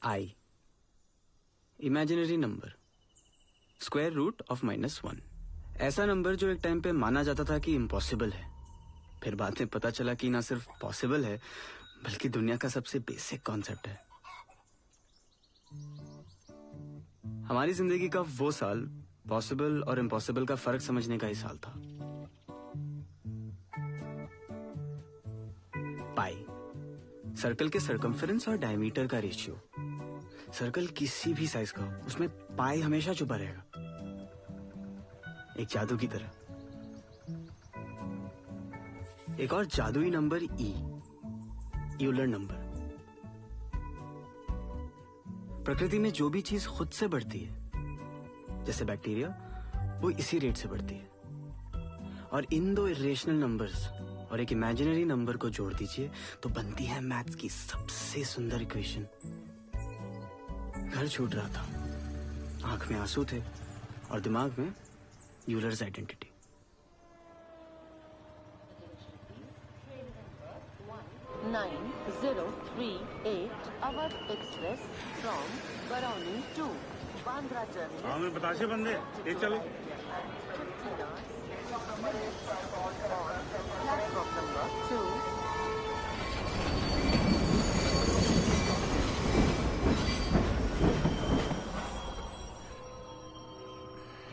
I, imaginary number, square root of -1। ऐसा number जो एक टाइम पे माना जाता था कि इम्पॉसिबल है, फिर बाद में पता चला कि ना सिर्फ पॉसिबल है बल्कि दुनिया का सबसे बेसिक कॉन्सेप्ट है। हमारी जिंदगी का वो साल पॉसिबल और इम्पॉसिबल का फर्क समझने का ही साल था। पाई, सर्कल के सर्कमफेरेंस और डायमीटर का रेशियो। सर्कल किसी भी साइज का हो, उसमें पाई हमेशा छुपा रहेगा, एक जादू की तरह। एक और जादुई नंबर ई, यूलर नंबर। प्रकृति में जो भी चीज खुद से बढ़ती है, जैसे बैक्टीरिया, वो इसी रेट से बढ़ती है। और इन दो इरेशनल नंबर्स और एक इमेजिनरी नंबर को जोड़ दीजिए तो बनती है मैथ्स की सबसे सुंदर इक्वेशन। घर छूट रहा था, आंख में आंसू थे और दिमाग में Euler's identity. Nine 038 Awadh express from Barauni to Bandra terminus. हाँ मैं बताशे बंदे ये चलो। Platform number 2।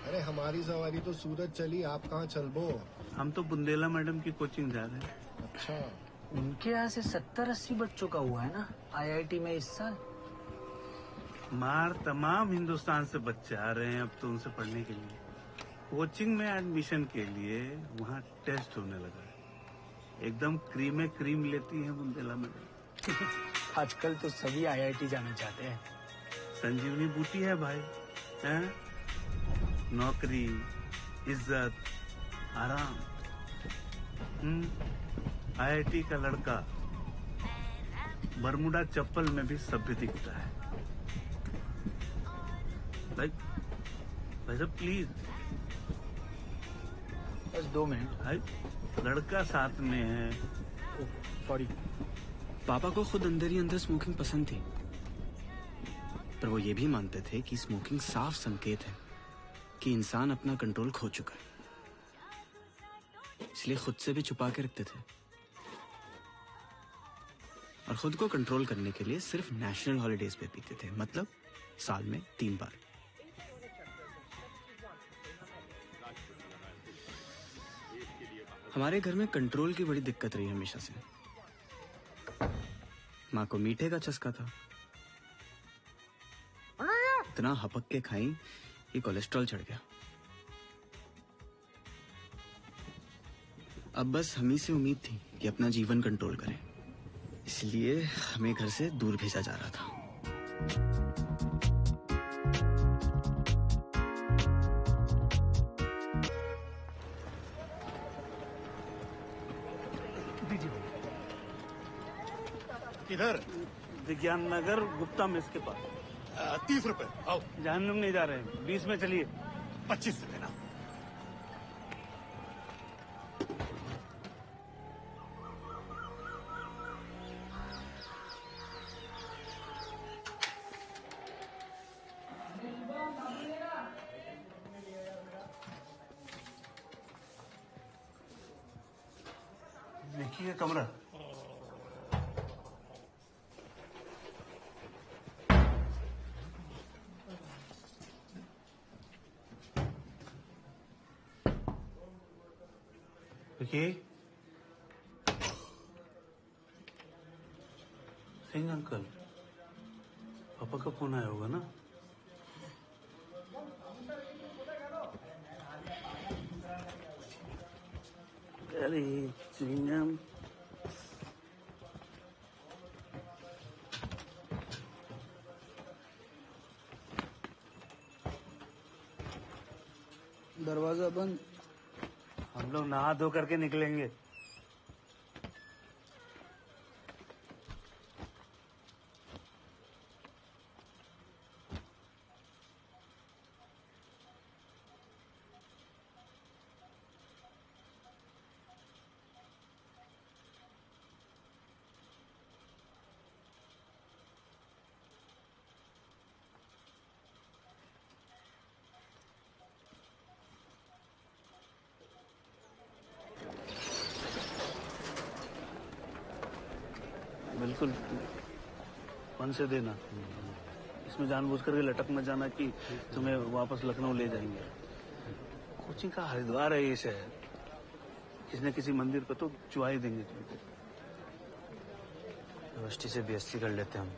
अरे हमारी सवारी तो सूरत चली, आप कहाँ चल बो? हम तो बुंदेला मैडम की कोचिंग जा रहे हैं। अच्छा, उनके यहाँ से 70-80 बच्चों का हुआ है ना आईआईटी में इस साल। मार तमाम हिंदुस्तान से बच्चे आ रहे हैं अब तो उनसे पढ़ने के लिए। कोचिंग में एडमिशन के लिए वहाँ टेस्ट होने लगा है। एकदम क्रीम लेती है बुंदेला मैडम। आजकल तो सभी आईआईटी जाना चाहते हैं। संजीवनी बूटी है भाई, हैं? नौकरी, इज्जत, आराम। आईआईटी का लड़का बरमुडा चप्पल में भी सभ्य दिखता है। भाई साहब प्लीज, बस 2 मिनट। भाई लड़का साथ में है। सॉरी। पापा को खुद अंदर ही अंदर स्मोकिंग पसंद थी, पर वो ये भी मानते थे कि स्मोकिंग साफ संकेत है कि इंसान अपना कंट्रोल खो चुका है, इसलिए खुद से भी छुपा के रखते थे। और खुद को कंट्रोल करने के लिए सिर्फ नेशनल हॉलिडेज पे पीते थे, मतलब साल में 3 बार। हमारे घर में कंट्रोल की बड़ी दिक्कत रही हमेशा से। माँ को मीठे का चस्का था, इतना हपक के खाई कि कोलेस्ट्रॉल चढ़ गया। अब बस हम ही से उम्मीद थी कि अपना जीवन कंट्रोल करें, इसलिए हमें घर से दूर भेजा जा रहा था। किधर? विज्ञान नगर गुप्ता मेस के पास। 30 रुपए। आओ। जहन्नुम नहीं जा रहे हैं, 20 में चलिए। 25 रुपए ना। देखिए कमरा। देखिए सिंह अंकल, पापा का फोन आया होगा ना? अरे सिंघम, दरवाजा बंद। हम लोग नहा धो करके निकलेंगे। बिल्कुल 1 से देना। इसमें जानबूझ करके लटक मत जाना कि तुम्हें वापस लखनऊ ले जाएंगे। कोचिंग का हरिद्वार है ये शहर, किसी न किसी मंदिर पर तो चुआ ही देंगे तुमको। यूनिवर्सिटी से बीएससी कर लेते हम।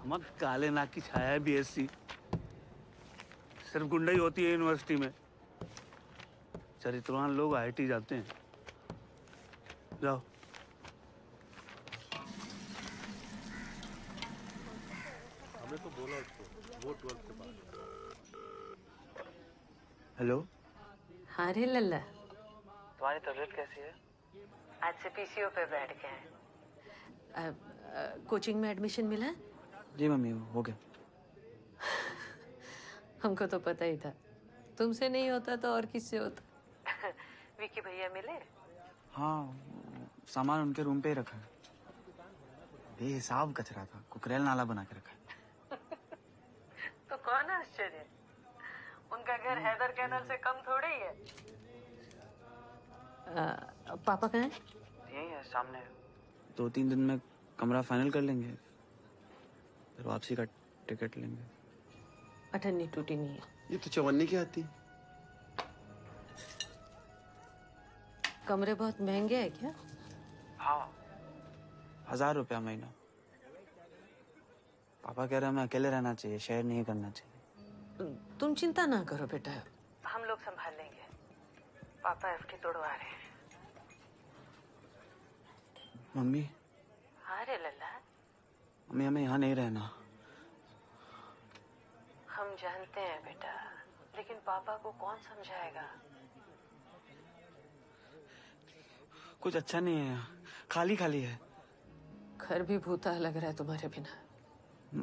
मत काले नाक की छाया है बीएससी, सिर्फ गुंडाई होती है यूनिवर्सिटी में। चरित्रवान लोग आईआईटी जाते हैं। जाओ। हमने तो बोला उसको वो 12th के बाद। हेलो, हाँ रे लल्ला, तुम्हारी तबीयत कैसी है? आज से पीसीओ पे बैठ गए हैं। कोचिंग में एडमिशन मिला है? जी मम्मी, हो गया। हमको तो पता ही था, तुमसे नहीं होता तो और किससे होता। विकी भैया मिले? हाँ, सामान उनके रूम पे ही रखा है। बेहिसाब कचरा था, कुकरेल नाला बना के रखा है। तो कौन आश्चर्य, उनका घर हैदर कैनल से कम थोड़े ही है। पापा कहाँ हैं? यही है सामने। 2-3 दिन में कमरा फाइनल कर लेंगे, फिर वापसी का टिकट लेंगे। अठन्नी टूटी नहीं है। ये तो चवन्नी की आती। कमरे बहुत महंगे हैं क्या? हाँ, 1000 रुपया महीना। पापा कह रहे हैं हमें अकेले रहना चाहिए, शेयर नहीं करना चाहिए। तुम चिंता ना करो बेटा, हम लोग संभाल लेंगे। पापा एफडी तोड़वा रहे हैं। मम्मी, हाँ रे लल्ला, मम्मी हमें यहाँ नहीं रहना। हम जानते हैं बेटा, लेकिन पापा को कौन समझाएगा? कुछ अच्छा नहीं है यहाँ, खाली खाली है। घर भी भूता लग रहा है तुम्हारे बिना।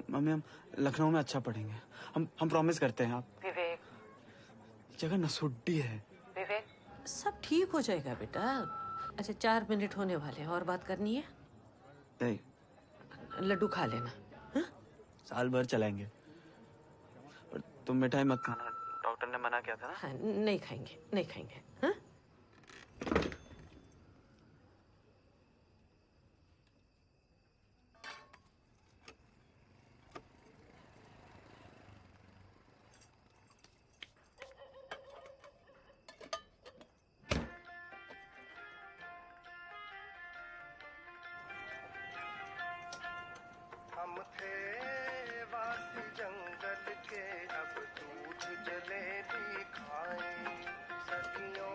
मम्मी हम लखनऊ में अच्छा पढ़ेंगे, हम प्रॉमिस करते हैं। आप विवेक, जगह नसुड्डी है। विवेक, सब ठीक हो जाएगा बेटा। अच्छा 4 मिनट होने वाले हैं, और बात करनी है? नहीं, लड्डू खा लेना। हा? साल भर चलाएंगे, पर तुम मिठाई मत खाना, डॉक्टर ने मना किया था ना। हाँ, नहीं खाएंगे, नहीं खाएंगे। हाँ? हम थे वासी जंगल के, अब दूध जलेबी खाए। सदियों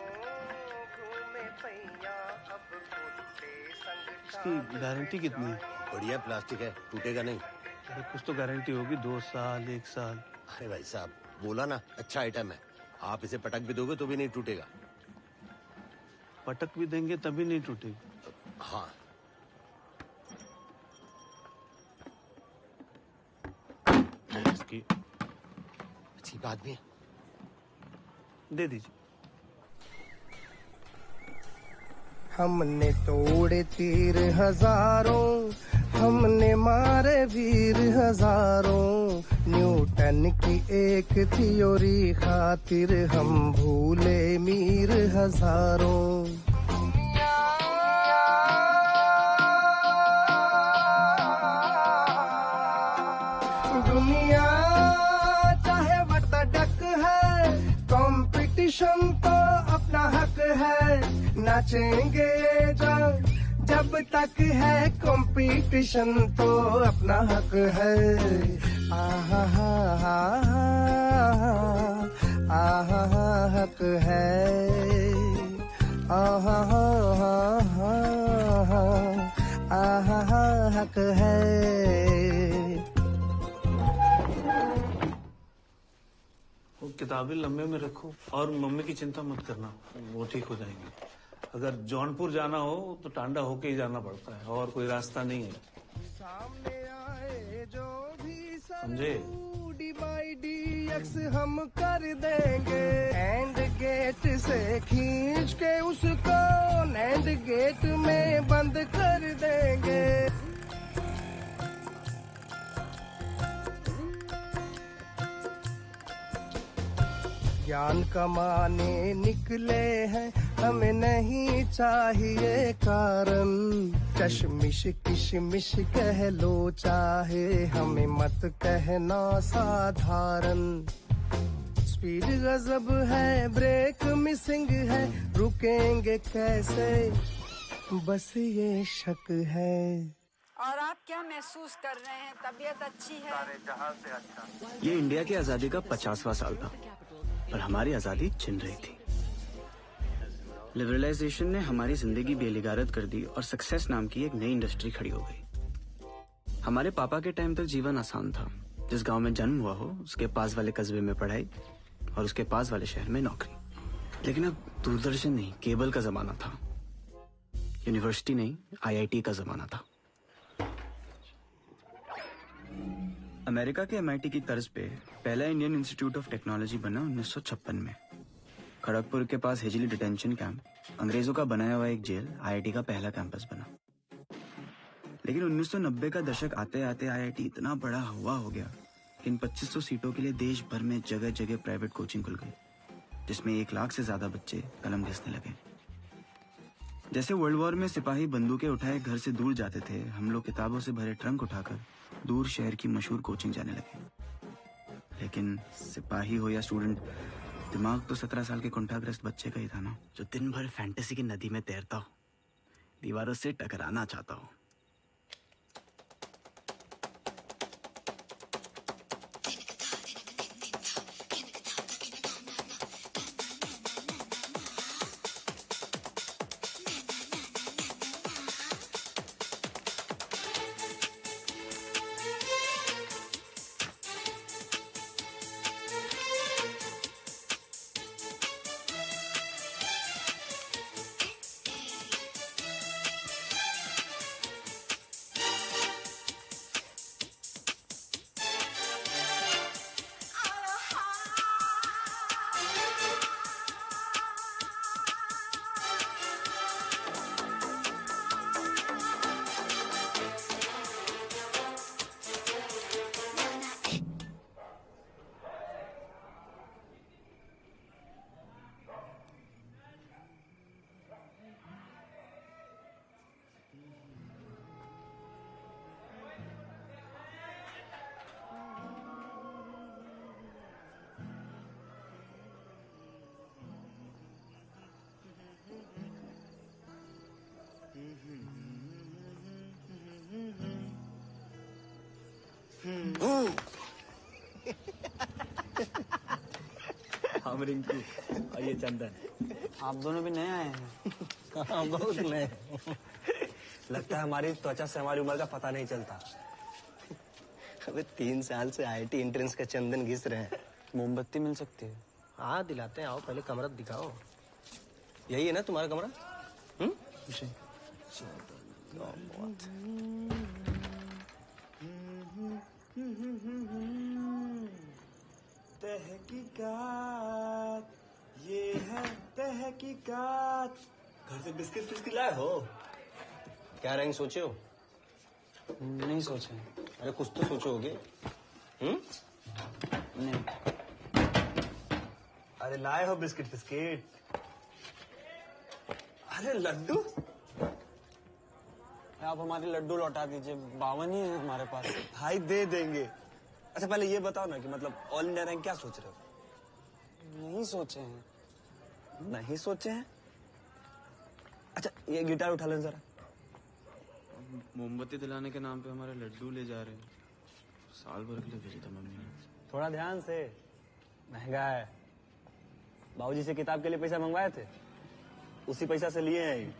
घूमे पैया, अब कुत्ते संग इसकी गारंटी कितनी है? बढ़िया प्लास्टिक है, टूटेगा नहीं। अरे कुछ तो गारंटी होगी, 2 साल 1 साल। अरे भाई साहब, बोला ना अच्छा आइटम है। आप इसे पटक भी दोगे तो भी नहीं टूटेगा। पटक भी देंगे तभी नहीं टूटेगी। हाँ, इसकी अच्छी बात भी है। दे दीजिए। हमने तोड़े तीर हजारों, हमने मारे वीर हजारों। न्यूटन की एक थ्योरी खातिर हम भूले मीर हजारों। दुनिया चाहे वटडक है, कंपटीशन तो अपना हक है। नाचेंगे जब तक है कंपटीशन तो अपना हक है। आहा हा हा आहा हक है। आहा हा हा आहा हक है। वो किताबें लंबे में रखो और मम्मी की चिंता मत करना, वो ठीक हो जाएंगी। अगर जौनपुर जाना हो तो टांडा होके ही जाना पड़ता है, और कोई रास्ता नहीं है। सामने आए जो भी समझे? DX हम कर देंगे। एंड गेट से खींच के उसको नैंड गेट में बंद कर देंगे। ज्ञान कमाने निकले हैं, हमें नहीं चाहिए कारण। कशमिश किशमिश कह लो चाहे, हमें मत कहना साधारण। स्पीड गजब है, ब्रेक मिसिंग है, रुकेंगे कैसे, बस ये शक है। और आप क्या महसूस कर रहे हैं? तबीयत अच्छी है? सारे जहां से अच्छा। ये इंडिया की आजादी का 50वां साल था और हमारी आजादी छिन रही थी। लिबरलाइजेशन ने हमारी जिंदगी बेलिगारत कर दी और सक्सेस नाम की एक नई इंडस्ट्री खड़ी हो गई। हमारे पापा के टाइम तक जीवन आसान था। जिस गांव में जन्म हुआ हो उसके पास वाले कस्बे में पढ़ाई और उसके पास वाले शहर में नौकरी। लेकिन अब दूरदर्शन नहीं, केबल का जमाना था। यूनिवर्सिटी नहीं, आईआईटी का जमाना था। अमेरिका के एमआईटी की तर्ज पे पहला इंडियन इंस्टीट्यूट ऑफ टेक्नोलॉजी बना 1956 में। खड़गपुर के पास हेजली डिटेंशन कैंप, अंग्रेजों का बनाया हुआ एक जेल, आईआईटी का पहला कैंपस बना। लेकिन 1990 का दशक आते आते आईआईटी इतना बड़ा हुआ हो गया कि इन 2500 सीटों के लिए देश भर में जगह जगह प्राइवेट कोचिंग खुल गई, जिसमें 1 लाख से ज्यादा बच्चे कलम घिसने लगे। जैसे वर्ल्ड वॉर में सिपाही बंदूकें उठाए घर से दूर जाते थे, हम लोग किताबों से भरे ट्रंक उठाकर दूर शहर की मशहूर कोचिंग जाने लगे। लेकिन सिपाही हो या स्टूडेंट, दिमाग तो 17 साल के कुंठाग्रस्त बच्चे का ही था ना, जो दिन भर फैंटेसी की नदी में तैरता हो, दीवारों से टकराना चाहता हो। हम रिंकू और ये चंदन। आप दोनों भी नए आए हैं। हाँ, बहुत नए। लगता है हमारी त्वचा से हमारी उम्र का पता नहीं चलता। अबे 3 साल से आईआईटी एंट्रेंस का चंदन घिस रहे हैं। मोमबत्ती मिल सकती है? हाँ दिलाते हैं, आओ पहले कमरा दिखाओ। यही है ना तुम्हारा कमरा? जी। तहकीकात, ये है तहकीकात। घर से बिस्किट फिस्किट लाए हो? क्या रहेंगे सोचे हो? नहीं सोचे। अरे कुछ तो सोचोगे। नहीं। अरे लाए हो बिस्किट फिस्किट? अरे लड्डू? आप हमारे लड्डू लौटा दीजिए, 52 ही है हमारे पास। भाई दे देंगे। अच्छा पहले ये बताओ ना कि मतलब ऑल इंडिया रैंक क्या सोच रहे हो? नहीं सोचे हैं। नहीं सोचे हैं? अच्छा ये गिटार उठा लें जरा। मोमबत्ती दिलाने के नाम पे हमारे लड्डू ले जा रहे हैं। साल भर के लिए भेजा था मम्मी ने। थोड़ा ध्यान से, महंगा है। बाबूजी से किताब के लिए पैसा मंगवाए थे, उसी पैसा से लिए हैं।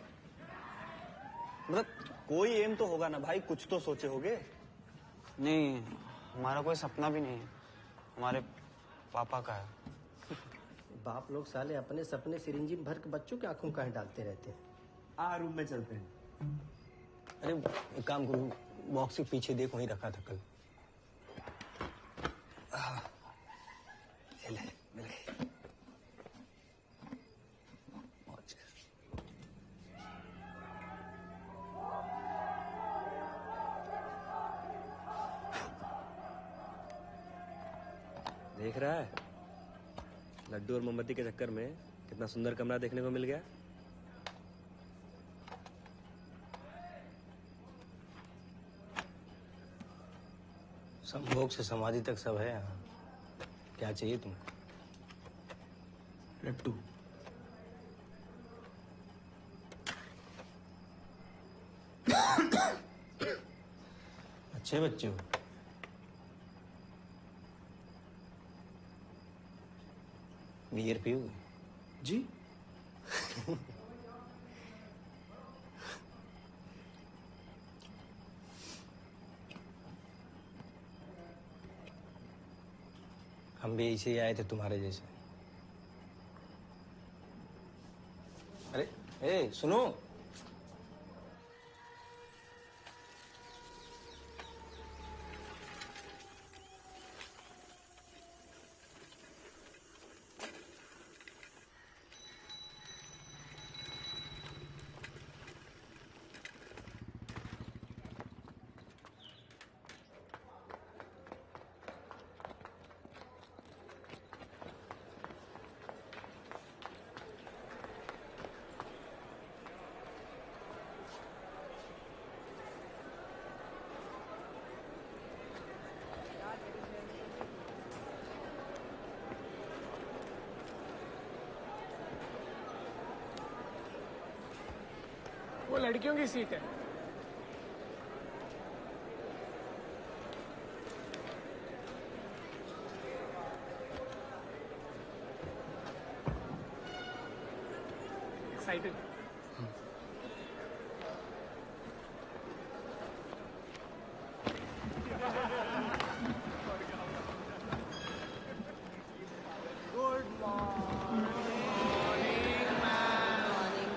मतलब कोई एम तो होगा ना भाई, कुछ तो सोचे होगे। नहीं, हमारा कोई सपना भी नहीं है, हमारे पापा का है। बाप लोग साले अपने सपने सिरिंजी भर के बच्चों के आंखों काहे डालते रहते हैं। रूम में चलते हैं। अरे एक काम करो, बॉक्स के पीछे देखो, वहीं रखा था कल। ले मिल गए। देख रहा है? लड्डू और मोमबत्ती के चक्कर में कितना सुंदर कमरा देखने को मिल गया। संभोग से समाधि तक सब है यहाँ। क्या चाहिए तुमको? लड्डू। अच्छे बच्चे हो। बियर पियोगे? जी। हम भी ऐसे ही आए थे तुम्हारे जैसे। अरे ए सुनो। वो लड़कियों की सीट है। एक्साइटेड?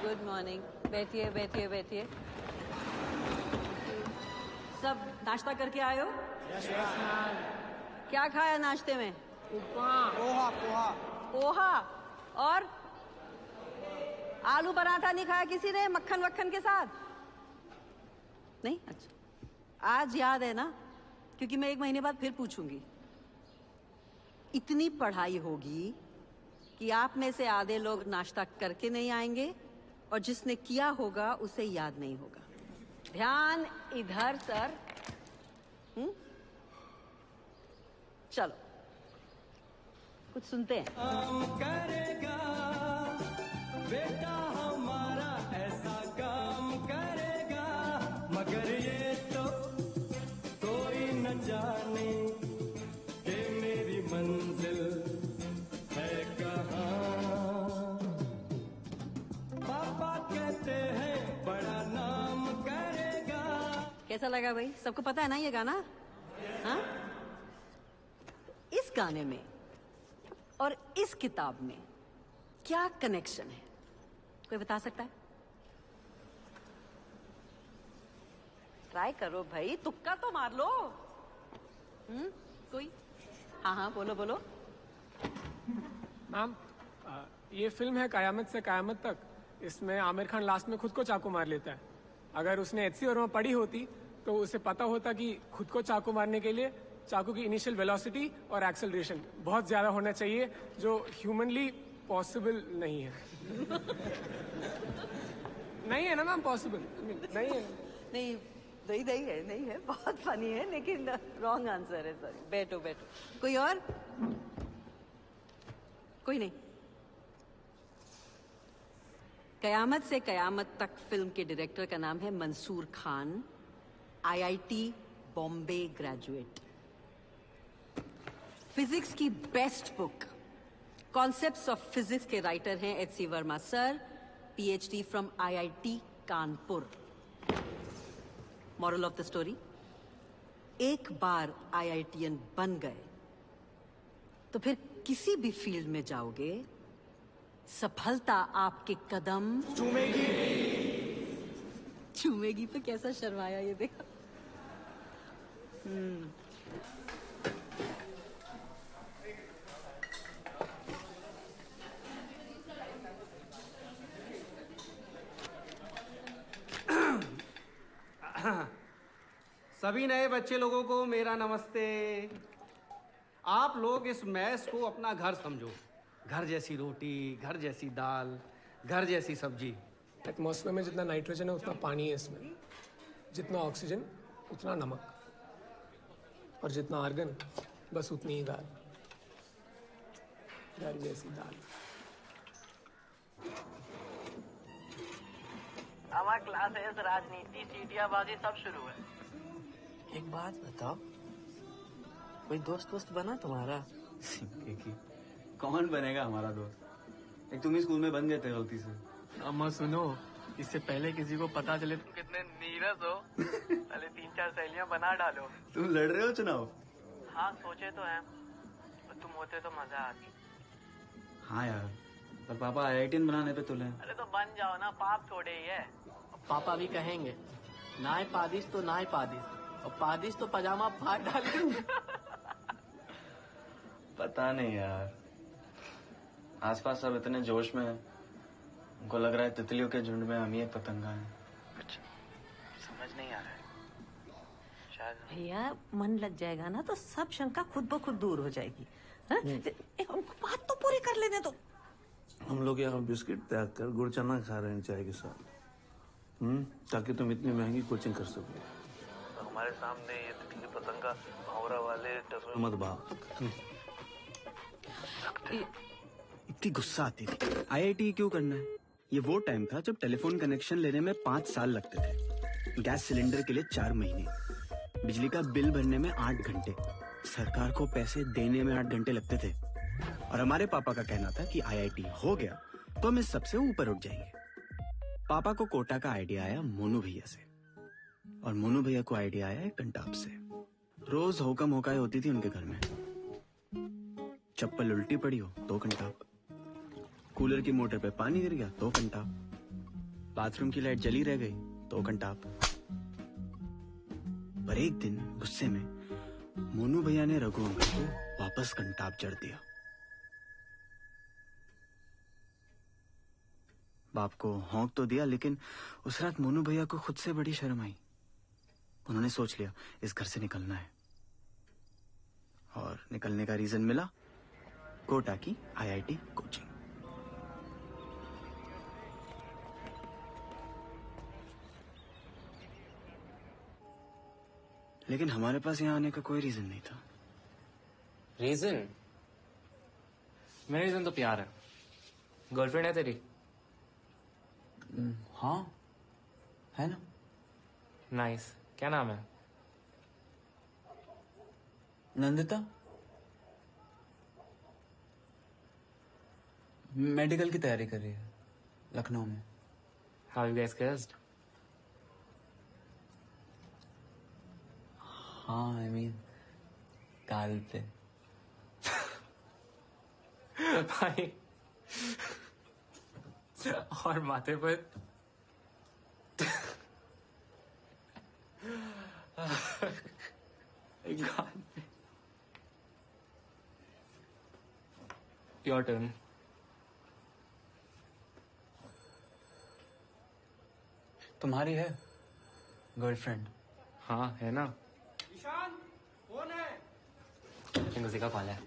Good morning. बैठिए बैठिए बैठिए। सब नाश्ता करके आए हो? क्या खाया नाश्ते में? पोहा। पोहा और आलू पराठा नहीं खाया किसी ने मक्खन वक्खन के साथ? नहीं? अच्छा, आज याद है ना, क्योंकि मैं 1 महीने बाद फिर पूछूंगी। इतनी पढ़ाई होगी कि आप में से आधे लोग नाश्ता करके नहीं आएंगे और जिसने किया होगा उसे याद नहीं होगा। ध्यान इधर सर। चलो कुछ सुनते हैं। करेगा बेटा हमारा ऐसा काम करेगा, मगर ये तो कोई न जाने कि मेरी मंजिल है कहाँ। पापा कहते हैं बड़ा नाम करेगा। कैसा लगा भाई? सबको पता है ना ये गाना? हाँ? इस गाने में और इस किताब में क्या कनेक्शन है? कोई बता सकता है? ट्राई करो भाई, तुक्का तो मार लो। कोई? हाँ हाँ बोलो बोलो। मैम, ये फिल्म है कयामत से कयामत तक। इसमें आमिर खान लास्ट में खुद को चाकू मार लेता है। अगर उसने एचसी वर्मा पढ़ी होती तो उसे पता होता कि खुद को चाकू मारने के लिए चाकू की इनिशियल वेलोसिटी और एक्सेलरेशन बहुत ज्यादा होना चाहिए, जो ह्यूमनली पॉसिबल नहीं है। नहीं है ना मैम? पॉसिबल नहीं है। नहीं नहीं नहीं है, नहीं है। बहुत फनी है लेकिन रॉन्ग आंसर है। सॉरी। बैठो बैठो। कोई और? कोई नहीं। कयामत से कयामत तक फिल्म के डायरेक्टर का नाम है Mansoor Khan, IIT Bombay graduate. Physics की best book concepts of physics के राइटर हैं HC Verma sir, PhD from IIT Kanpur. Moral of the story, एक बार आईआईटीएन बन गए तो फिर किसी भी फील्ड में जाओगे, सफलता आपके कदम चूमेगी। चूमेगी पे कैसा शर्माया ये देखो। सभी नए बच्चे लोगों को मेरा नमस्ते। आप लोग इस मैस को अपना घर समझो। घर जैसी रोटी, घर जैसी दाल, घर जैसी सब्जी। एटमॉस्फेयर में जितना नाइट्रोजन है उतना पानी है इसमें, जितना ऑक्सीजन उतना नमक, और जितना आर्गन बस उतनी ही दाल। घर जैसी दाल। हमारा क्लासेस, राजनीति, सीटियाबाजी सब शुरू है। एक बात बताओ, कोई दोस्त बना तुम्हारा? कौन बनेगा हमारा दोस्त? एक तुम ही स्कूल में बन गए थे गलती से। अम्मा सुनो, इससे पहले किसी को पता चले तुम कितने नीरस हो, पहले 3-4 सहेलियां बना डालो। तुम लड़ रहे हो चुनाव? हाँ सोचे तो हैं, पर तुम होते तो मजा आती। हाँ यार, पर पापा IITian बनाने पे तुले। अरे तो बन जाओ ना, पाप थोड़े ही है। पापा भी कहेंगे नाय पादिश तो नाय पादिश, और पादिश तो पजामा फाड़ डालेंगे। पता नहीं यार, आसपास सब इतने जोश में है, उनको लग रहा है तितलियों के झुंड में हम ही एक पतंगा है। कुछ समझ नहीं आ रहा है शायद। भैया मन लग जाएगा ना तो सब शंका खुद ब खुद दूर हो जाएगी। एक उनको बात तो पूरी कर लेने दो। हम लोग यहाँ बिस्किट त्याग कर गुड़ चना खा रहे हैं चाय के साथ, ताकि तुम इतनी महंगी कोचिंग कर सको। तो हमारे सामने ये तितली पतंगा भौरा वाले मत भाव। इतनी गुस्सा आती थी। IIT क्यों करना है? ये वो टाइम था जब टेलीफोन कनेक्शन लेने में 5 साल लगते थे, गैस सिलेंडर के लिए 4 महीने, बिजली का बिल भरने में 8 घंटे, सरकार को पैसे देने में 8 घंटे लगते थे। और हमारे पापा का कहना था कि IIT हो गया तो हम इस सबसे ऊपर उठ जाएंगे। पापा को कोटा का आइडिया आया मोनू भैया से, और मोनू भैया को आइडिया आया एक कंटाप से। रोज होकम होकाई होती थी उनके घर में। चप्पल उल्टी पड़ी हो तो कंटाप, कूलर की मोटर पे पानी गिर गया तो कंटाप, बाथरूम की लाइट जली रह गई तो कंटाप। पर एक दिन गुस्से में मोनू भैया ने रघु अंकल को वापस कंटाप जड़ दिया। बाप को हौंक तो दिया, लेकिन उस रात मोनू भैया को खुद से बड़ी शर्म आई। उन्होंने सोच लिया इस घर से निकलना है, और निकलने का रीजन मिला, कोटा की IIT कोचिंग। लेकिन हमारे पास यहाँ आने का कोई रीजन नहीं था। रीजन? मेरा रीजन तो प्यार है। गर्लफ्रेंड है तेरी? हाँ है ना। नाइस। क्या नाम है? नंदिता। मेडिकल की तैयारी कर रही है लखनऊ में। How you guys kissed? हाँ आई मीन गाल पे। भाई और माथे पर? गाल पे। Your turn. तुम्हारी है गर्लफ्रेंड? हाँ है ना। ईशान कौन है? किसी का कॉल है।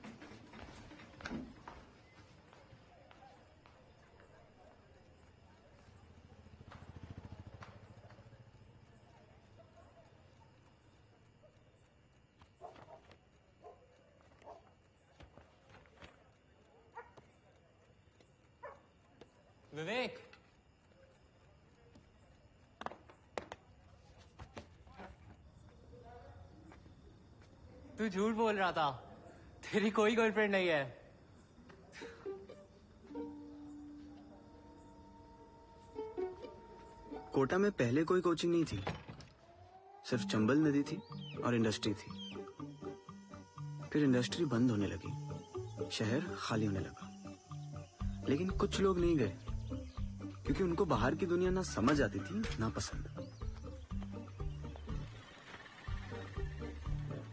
विवेक, तू झूठ बोल रहा था, तेरी कोई गर्लफ्रेंड नहीं है। कोटा में पहले कोई कोचिंग नहीं थी, सिर्फ चंबल नदी थी और इंडस्ट्री थी। फिर इंडस्ट्री बंद होने लगी, शहर खाली होने लगा। लेकिन कुछ लोग नहीं गए, क्योंकि उनको बाहर की दुनिया ना समझ आती थी ना पसंद।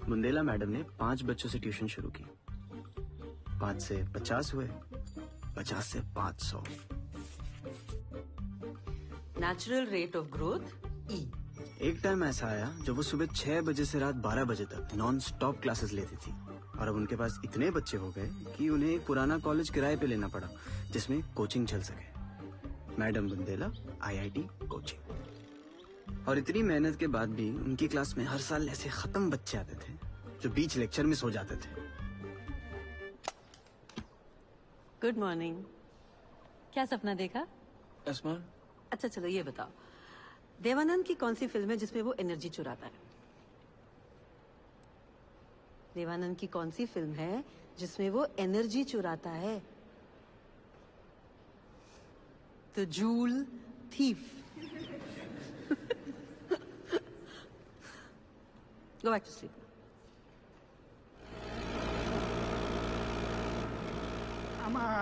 बुंदेला मैडम ने 5 बच्चों से ट्यूशन शुरू की। 5 से 50 हुए, 50 से 500। Natural rate of growth E। एक टाइम ऐसा आया जब वो सुबह 6 बजे से रात 12 बजे तक नॉन स्टॉप क्लासेस लेती थी। और अब उनके पास इतने बच्चे हो गए कि उन्हें एक पुराना कॉलेज किराए पे लेना पड़ा जिसमें कोचिंग चल सके। Madam Bundela IIT coaching. और इतनी मेहनत के बाद भी उनकी क्लास में हर साल ऐसे खत्म बच्चे आते थे जो बीच लेक्चर में सो जाते थे। Good morning. क्या सपना देखा? Yes ma'am. अच्छा चलो ये बताओ, देवानंद की कौन सी फिल्म है जिसमें वो एनर्जी चुराता है? देवानंद की कौन सी फिल्म है जिसमें वो एनर्जी चुराता है? The joule thief. Go back to sleep.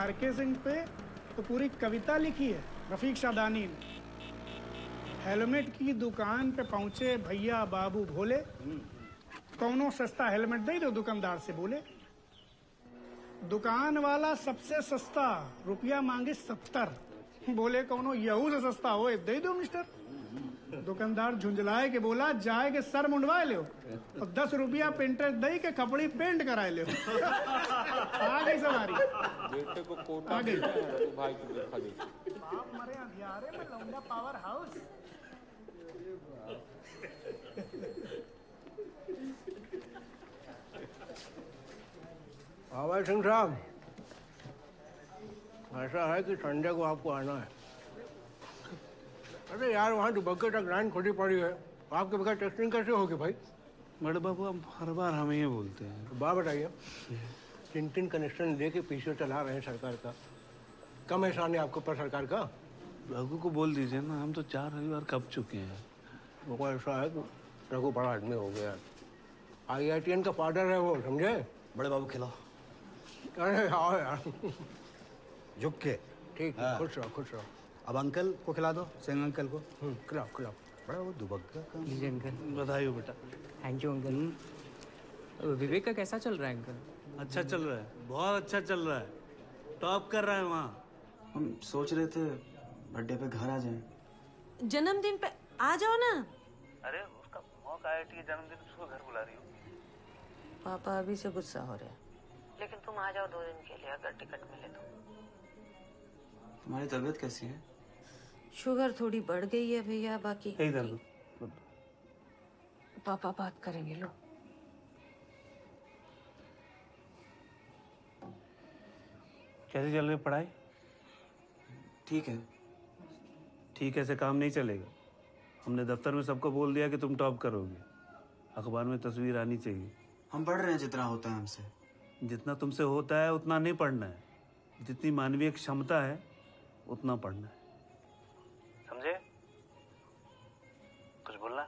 RK Singh पे तो पूरी कविता लिखी है रफीक शादानी ने। हेलमेट की दुकान पे पहुंचे भैया बाबू भोले, कौनो सस्ता हेलमेट दे दो दुकानदार से बोले। दुकान वाला सबसे सस्ता रुपया मांगे 70, बोले कौनो यहू से सस्ता हो दे दो मिस्टर। दुकानदार झुंझलाए के बोला जाए के सर मुंडवाए लो और 10 रुपया पेंटर दे के कपड़ी पेंट कराए लो। आ गई सवारी। बेटे को कोटा आ गई। तो भाई को देखा दे। बाप मरे अंधियारे में लौंडा पावर हाउस। आवाज सिंह साहब, ऐसा है कि संडे को आपको आना है। अरे यार वहाँ दुबग्गे तक लाइन खुली पड़ी है, आपके बगैर टेस्टिंग कैसे होगी भाई? बड़े बाबू हम हर बार हमें ये बोलते हैं। बात बताइए, 3 कनेक्शन लेके पीछे चला रहे हैं सरकार का, कम एहसान है आपके ऊपर सरकार का? रघु को बोल दीजिए ना, हम तो 4 रविवार कब चुके हैं। वो ऐसा है कि रघु बड़ा आदमी हो गया, IITN का फादर है वो, समझे? बड़े बाबू खिलाओ। अरे आओ यार, झुक के। ठीक है, खुश रहो खुश रहो। अब अंकल को खिला दो, सिंह अंकल को। खिलाओ खिलाओ। बड़ा वो दुबग्गा का। लीजिए अंकल। बधाई हो बेटा। Thank you uncle. विवेक का कैसा चल रहा है अंकल? अच्छा चल रहा है, बहुत अच्छा चल रहा है, टॉप कर रहा है वहाँ। हम सोच रहे थे बर्थडे पे घर आ जाएं। जन्मदिन पे आ जाओ ना। अरे उसका मौका IIT जन्मदिन, उसको घर बुला रही हो। पापा अभी से गुस्सा हो रहे हैं, लेकिन तुम आ जाओ 2 दिन के लिए अगर टिकट मिले तो। तुम्हारी तबीयत कैसी है? शुगर थोड़ी बढ़ गई है भैया, बाकी इधर पापा बात करेंगे। लो कैसे चल रही पढ़ाई? ठीक है। ठीक है से काम नहीं चलेगा। हमने दफ्तर में सबको बोल दिया कि तुम टॉप करोगे, अखबार में तस्वीर आनी चाहिए। हम पढ़ रहे हैं जितना होता है हमसे। जितना तुमसे होता है उतना नहीं पढ़ना है, जितनी मानवीय क्षमता है उतना पढ़ना है, समझे? कुछ बोलना?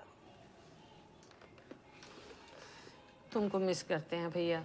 तुमको मिस करते हैं भैया।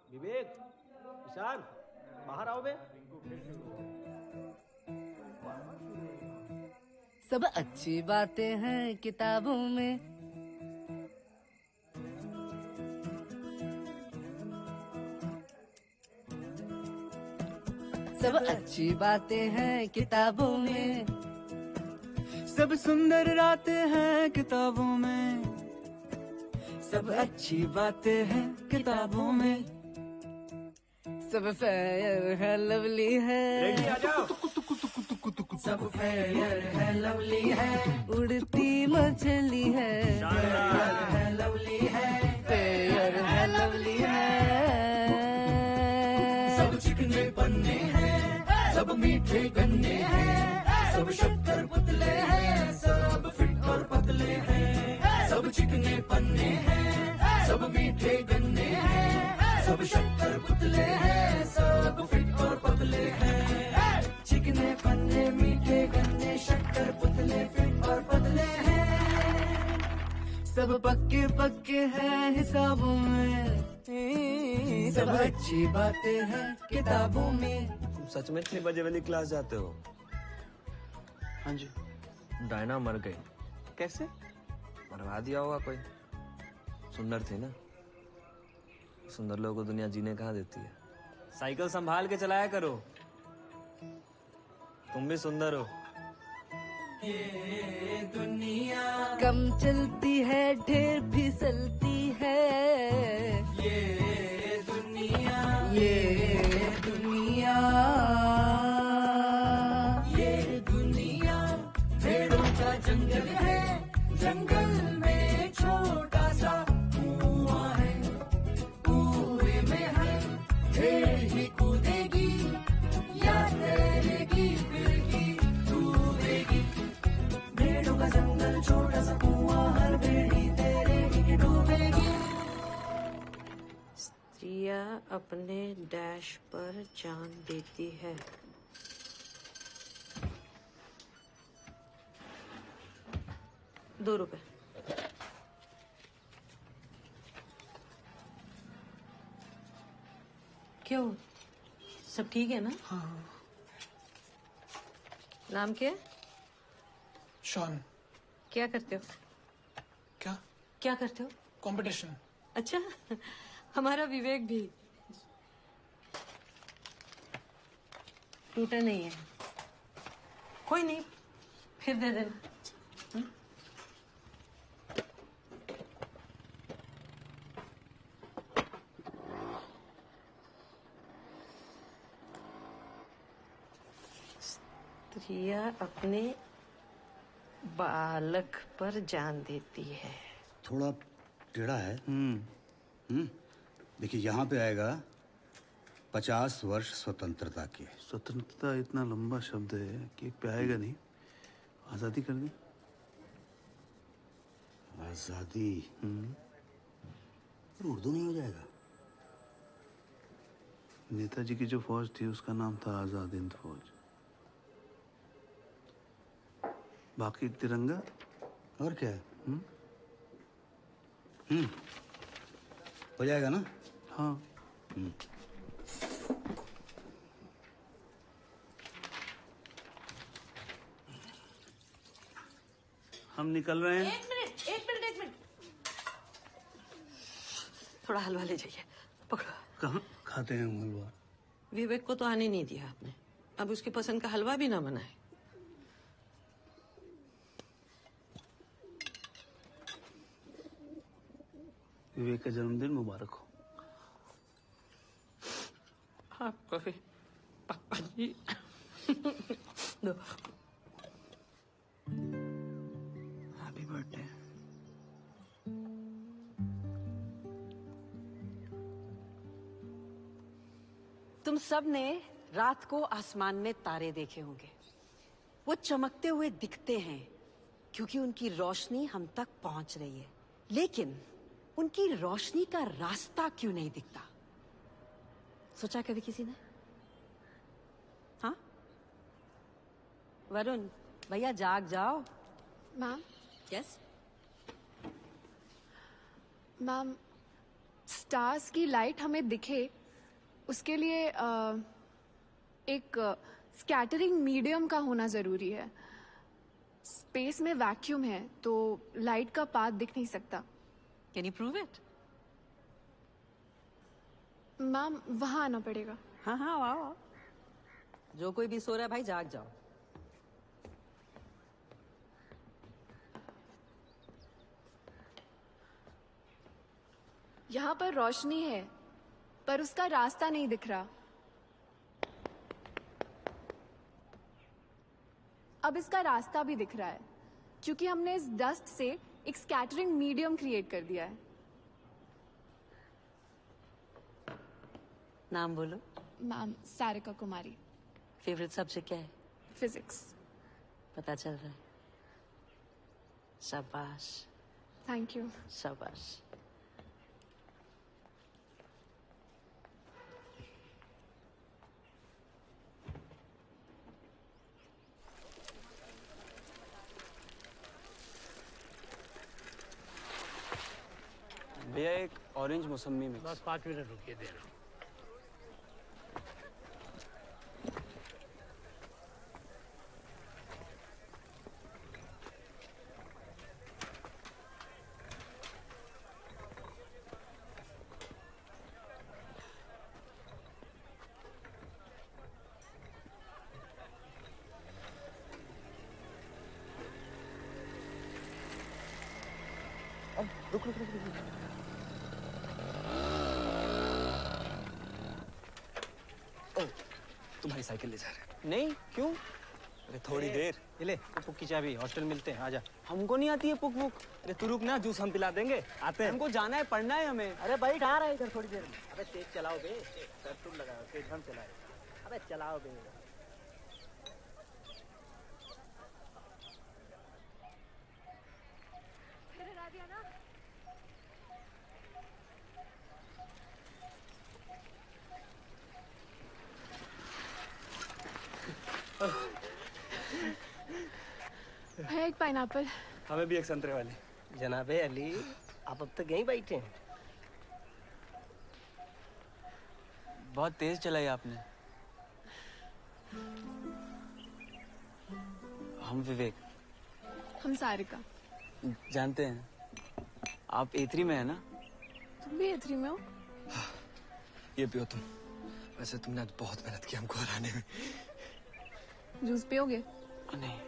विवेक, ईशान, बाहर आओ बे। सब अच्छी बातें हैं किताबों में, सब अच्छी बातें हैं किताबों में, सब सुंदर रातें हैं किताबों में, सब अच्छी बातें हैं किताबों में, सब फेयर है लवली है, रेडी आ जाओ। सब फेयर है लवली है, उड़ती मछली है, फेयर है लवली है, फेयर है लवली है, सब चिकने पन्ने हैं, सब मीठे गन्ने हैं, सब शक्कर पुतले हैं, सब फिट और पतले हैं, सब चिकने पन्ने हैं, सब मीठे गन्ने हैं, सब शक्कर पुतले हैं, सब फिट और पतले हैं। चिकने पन्ने मीठे गन्ने शक्कर पुतले फिट और पतले हैं, सब पक्के पक्के हैं हिसाबों में, सब अच्छी बातें हैं किताबों में। सच में इतनी बजे वाली क्लास जाते हो? हाँ जी। डायना मर गई। कैसे? मरवा दिया होगा कोई। सुंदर थी ना, सुंदर लोगों को दुनिया जीने कहाँ देती है। साइकिल संभाल के चलाया करो, तुम भी सुंदर हो। ये दुनिया कम चलती है ढेर फिसलती है, ये दुनिया ये दुनिया, ये दुनिया पेड़ों का जंगल है, जंगल में छोटा सा कुआं है, कुएं में है भेड़ ही कूदेगी या तैरेगी फिर की डूबेगी। भेड़ों का जंगल छोटा सा कुआं, हर भेड़ी तैरेगी कि डूबेगी। स्त्रियां अपने डैश पर जान देती है। ₹2। क्यों, सब ठीक है ना? हाँ। नाम क्या है? शॉन। क्या करते हो? क्या करते हो? कंपटीशन। अच्छा, हमारा विवेक भी। टूटा नहीं है, कोई नहीं, फिर दे देना। स्त्रियां अपने बालक पर जान देती है। थोड़ा टेढ़ा है। देखिए यहाँ पे आएगा 50 वर्ष स्वतंत्रता के। स्वतंत्रता इतना लंबा शब्द है कि एक पे आएगा नहीं। आजादी कर दी। आजादी उर्दू नहीं हो जाएगा? नेताजी की जो फौज थी उसका नाम था आजाद हिंद फौज। बाकी तिरंगा और क्या है? हो जाएगा ना? हाँ। हम निकल रहे हैं। एक मिनट। थोड़ा हलवा ले जाइए, पकड़ो। कहाँ खाते हैं हम हलवा? विवेक को तो आने नहीं दिया आपने, अब उसकी पसंद का हलवा भी ना बनाए। विवेक का जन्मदिन मुबारक हो। आपको भी पापा जी। दो। Happy birthday. तुम सब ने रात को आसमान में तारे देखे होंगे। वो चमकते हुए दिखते हैं क्योंकि उनकी रोशनी हम तक पहुंच रही है, लेकिन उनकी रोशनी का रास्ता क्यों नहीं दिखता? सोचा कभी किसी ने? हाँ वरुण भैया, जाग जाओ। मैम। यस मैम, स्टार्स की लाइट हमें दिखे उसके लिए एक स्कैटरिंग मीडियम का होना जरूरी है। स्पेस में वैक्यूम है तो लाइट का पाथ दिख नहीं सकता। Can you prove it? Ma'am, वहां आना पड़ेगा। हाँ आओ। जो कोई भी सो रहा है भाई, जाग जाओ। यहाँ पर रोशनी है पर उसका रास्ता नहीं दिख रहा। अब इसका रास्ता भी दिख रहा है क्योंकि हमने इस डस्ट से एक स्कैटरिंग मीडियम क्रिएट कर दिया है। नाम बोलो। मैम, सारिका कुमारी। फेवरेट सब्जेक्ट क्या है? फिजिक्स। पता चल रहा है। शाबाश। Thank you. शाबाश। भैया एक ऑरेंज मौसमी मिक्स। बस 5 मिनट रुकिए, दे रहा हूँ। रुक रुक रुक रुक। तुम्हारी साइकिल ले जा रहे। नहीं, क्यों? अरे थोड़ी देर। ये ले पुक की चाबी, हॉस्टल मिलते हैं, आजा। हमको नहीं आती है पुक पुक। अरे तू रुक ना, जूस हम पिला देंगे, आते हैं। हमको जाना है, पढ़ना है हमें। अरे भाई आ रहा है इधर थोड़ी देर में। अबे तेज चलाओ बे, सर तुम लगाओ, तेज हम चलाए। अबे चलाओ बे। भैया एक पाइनएप्पल। हमें भी एक संतरे वाली। जनाबे अली, आप अब तक यहीं बैठे हैं? बहुत तेज चलाई आपने। हम विवेक। हम सारिका। जानते हैं, आप A3 में है ना? तुम भी A3 में हो? ये पियो तुम। वैसे तुमने आज बहुत मेहनत की हमको हराने में। जूस पियोगे? नहीं।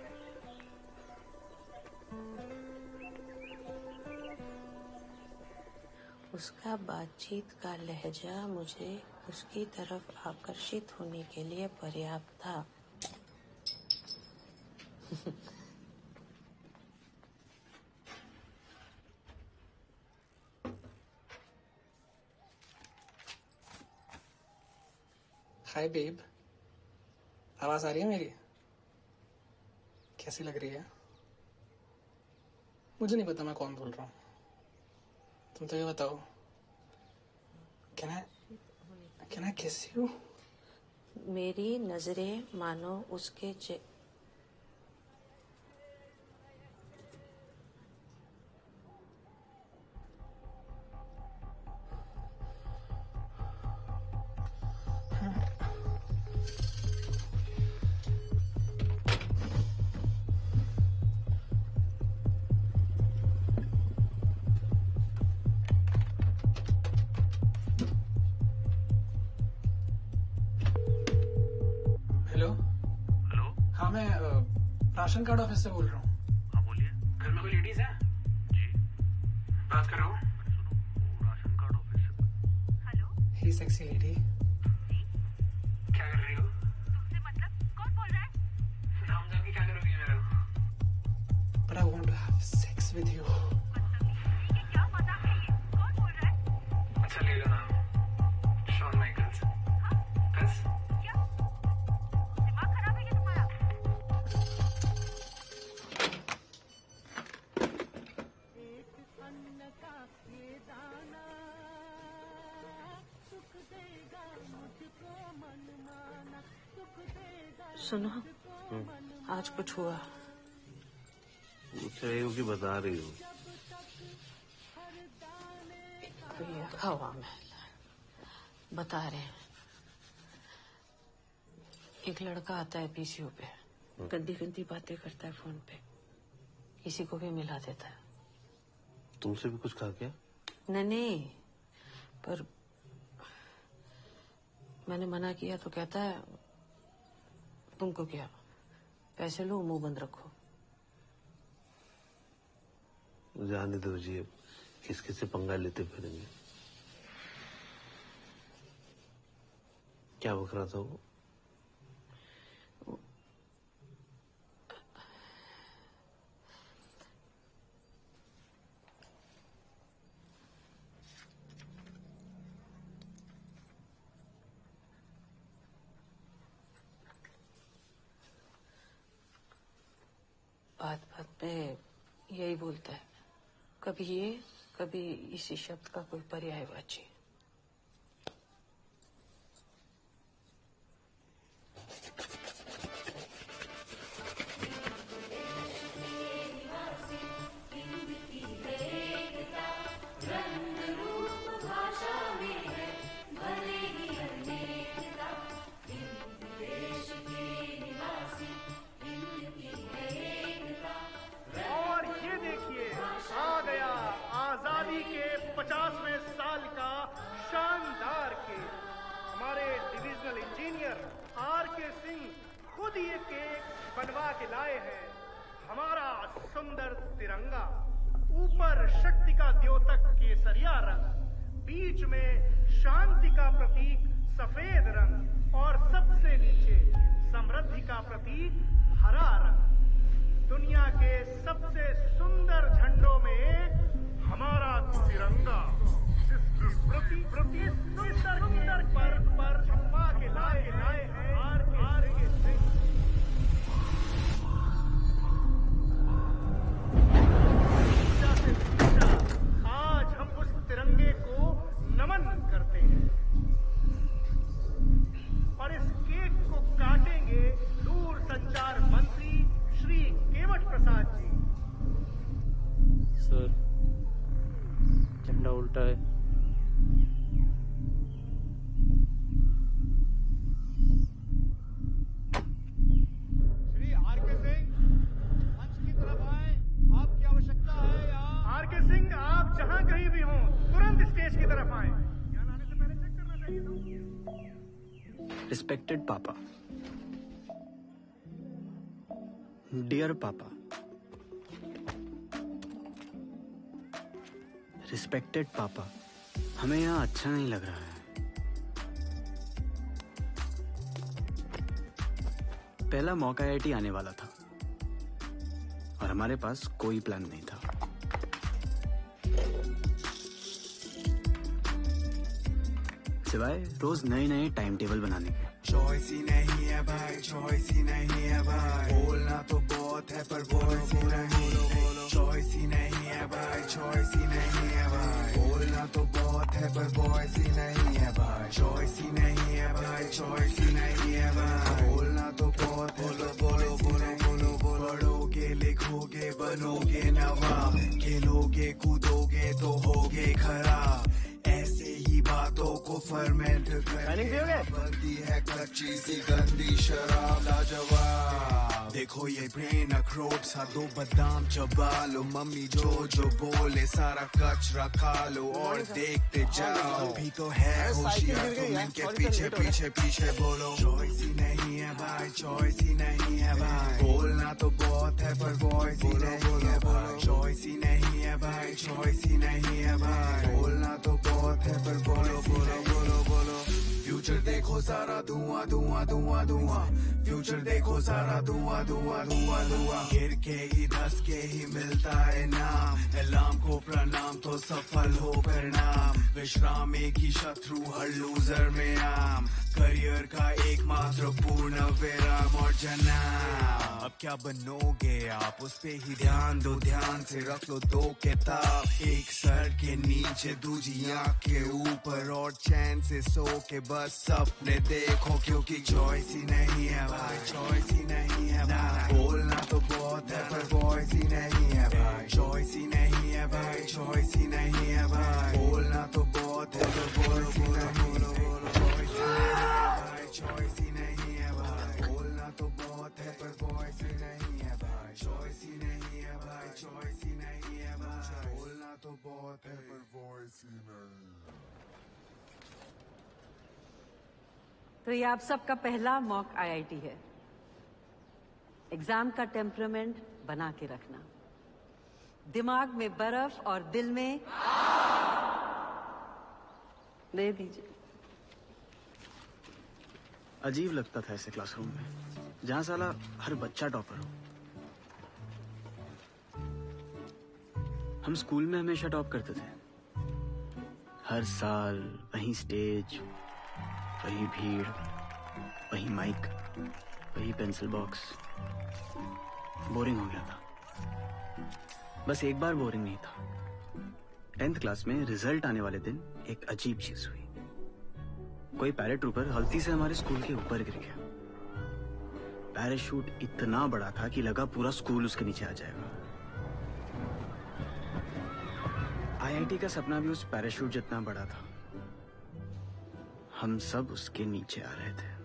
उसका बातचीत का लहजा मुझे उसकी तरफ आकर्षित होने के लिए पर्याप्त था। हाय बेब, आवाज आ रही है मेरी? कैसी लग रही है? मुझे नहीं पता मैं कौन बोल रहा हूँ, तुम तो ये बताओ। Can I kiss you? मेरी नजरें मानो उसके राशन कार्ड ऑफिस से बोल रहा हूँ। हाँ बोलिए। घर में कोई लेडीज है? जी। बात कर रहा हूँ। सुनो, राशन कार्ड ऑफिस से। हेलो। ही सेक्सी लेडी। क्या कर रही हो? तुमसे मतलब कौन बोल रहा है? नाम जान के क्या करोगी मेरा? But I want to have sex with you. ये क्या मजाक है ये? कौन बोल रहा है? अच्छा ले लो नाम। Shawn Michaels. हाँ? बस। क्या? दिमाग खराब है क्या तुम्हारा? सुनो, आज कुछ हुआ? पूछ रही हो कि बता रही हो? कोई हवा में बता रहे हैं। एक लड़का आता है पीसीओ पे, गंदी गंदी बातें करता है फोन पे, किसी को भी मिला देता है। तुमसे भी कुछ कहा क्या? नहीं, पर मैंने मना किया तो कहता है तुमको क्या, पैसे लो मुंह बंद रखो। जाने दो जी, अब किसके से पंगा लेते फिरेंगे। क्या बक रहा था वो? बात बात में यही बोलता है, कभी ये कभी इसी शब्द का कोई पर्यायवाची। रंग आज़ादी के 50वें साल का शानदार केक हमारे डिविजनल इंजीनियर आर.के. सिंह खुद ये केक बनवा के लाए हैं। हमारा सुंदर तिरंगा, ऊपर शक्ति का द्योतक केसरिया रंग, बीच में शांति का प्रतीक सफेद रंग और सबसे नीचे समृद्धि का प्रतीक हरा रंग। दुनिया के सबसे सुंदर झंडों में हमारा तिरंगा सुंदर पर छपा के लाए हैं आर.के. सिंह। आज हम उस तिरंगे को नमन करते हैं और इस केक को काटेंगे दूर संचार मंत्री श्री केवट प्रसाद जी। सर, झंडा उल्टा है। श्री आर.के. सिंह मंच की तरफ आए, आपकी आवश्यकता है यहाँ। आर.के. सिंह, आप जहाँ कहीं भी हों तुरंत स्टेज की तरफ आए। यहाँ आने से पहले चेक करना चाहिए था। रिस्पेक्टेड पापा, डियर पापा, रिस्पेक्टेड पापा, हमें यहाँ अच्छा नहीं लग रहा है। पहला मौका IIT आने वाला था और हमारे पास कोई प्लान नहीं था। सिवाय रोज नए नए टाइम टेबल बनाने के। चॉइस ही नहीं है भाई, चॉइस ही नहीं है भाई, बोलना तो बहुत है पर वॉइस ही नहीं। चॉइस ही नहीं है भाई, चॉइस ही नहीं है भाई, बोलना तो बहुत है पर वॉइस ही नहीं है भाई। चॉइस ही नहीं है भाई, चॉइस ही नहीं है भाई, बोलना तो बहुत है। बोलो बोलो बोलो बोलो बोलो, पढ़ोगे लिखोगे बनोगे नवाब, खेलोगे कूदोगे तो होगे खराब। ऐसे ही बातों को फर्मेंट करके बनती है कच्ची सी गंदी शराब लाजवाब। देखो ये ब्रेन अखरोट सा, दो बादाम चबा लो, मम्मी जो जो बोले सारा कचरा खा लो और देखते जाओ। भी तो है होशियार तुम इनके पीछे पीछे पीछे बोलो। चॉइस ही नहीं है भाई, चॉइस ही नहीं है भाई, बोलना तो बहुत है पर वॉइस ही नहीं है भाई। चॉइस ही नहीं है भाई, चॉइस ही नहीं है भाई, बोलना तो बहुत है पर बोलो बोलो बोलो बोलो। फ्यूचर देखो सारा धुआं धुआं धुआं धुआं, फ्यूचर देखो सारा धुआं धुआं धुआं धुआं। गिर के ही धस के ही मिलता है नाम, अलार्म को प्रणाम तो सफल हो परिणाम। विश्राम एक ही शत्रु हर लूजर में आम, करियर का एकमात्र पूर्ण विराम और जनाब। अब क्या बनोगे आप उस पे ही ध्यान दो, ध्यान से रख लो दो किताब, एक सर के नीचे दूजी आंख के ऊपर, और चैन से सो के बस सपने देखो। क्योंकि चॉइस ही नहीं है भाई, चॉइस ही नहीं है भाई, बोलना तो बहुत है पर वॉइस ही नहीं है भाई। चॉइस ही नहीं है भाई, चॉइस ही नहीं है भाई, बोलना तो बहुत है पर वॉइस ही नहीं है। चॉइस ही नहीं है भाई, बोलना तो बहुत है पर वॉइस ही नहीं है भाई। चॉइस ही नहीं है भाई, चॉइस ही नहीं है भाई, बोलना तो बहुत है पर वॉइस ही नहीं। तो ये आप सबका पहला मॉक IIT है। एग्जाम का टेम्परामेंट बना के रखना, दिमाग में बर्फ और दिल में दे दीजिए। अजीब लगता था ऐसे क्लासरूम में जहां साला हर बच्चा टॉपर हो। हम स्कूल में हमेशा टॉप करते थे, हर साल वही स्टेज, वही भीड़, वही माइक, वही पेंसिल बॉक्स। बोरिंग हो गया था। बस एक बार बोरिंग नहीं था। 10th क्लास में रिजल्ट आने वाले दिन एक अजीब चीज हुई। कोई पैराट्रूपर गलती से हमारे स्कूल के ऊपर गिर गया। पैराशूट इतना बड़ा था कि लगा पूरा स्कूल उसके नीचे आ जाएगा। IIT का सपना भी उस पैराशूट जितना बड़ा था। हम सब उसके नीचे आ रहे थे।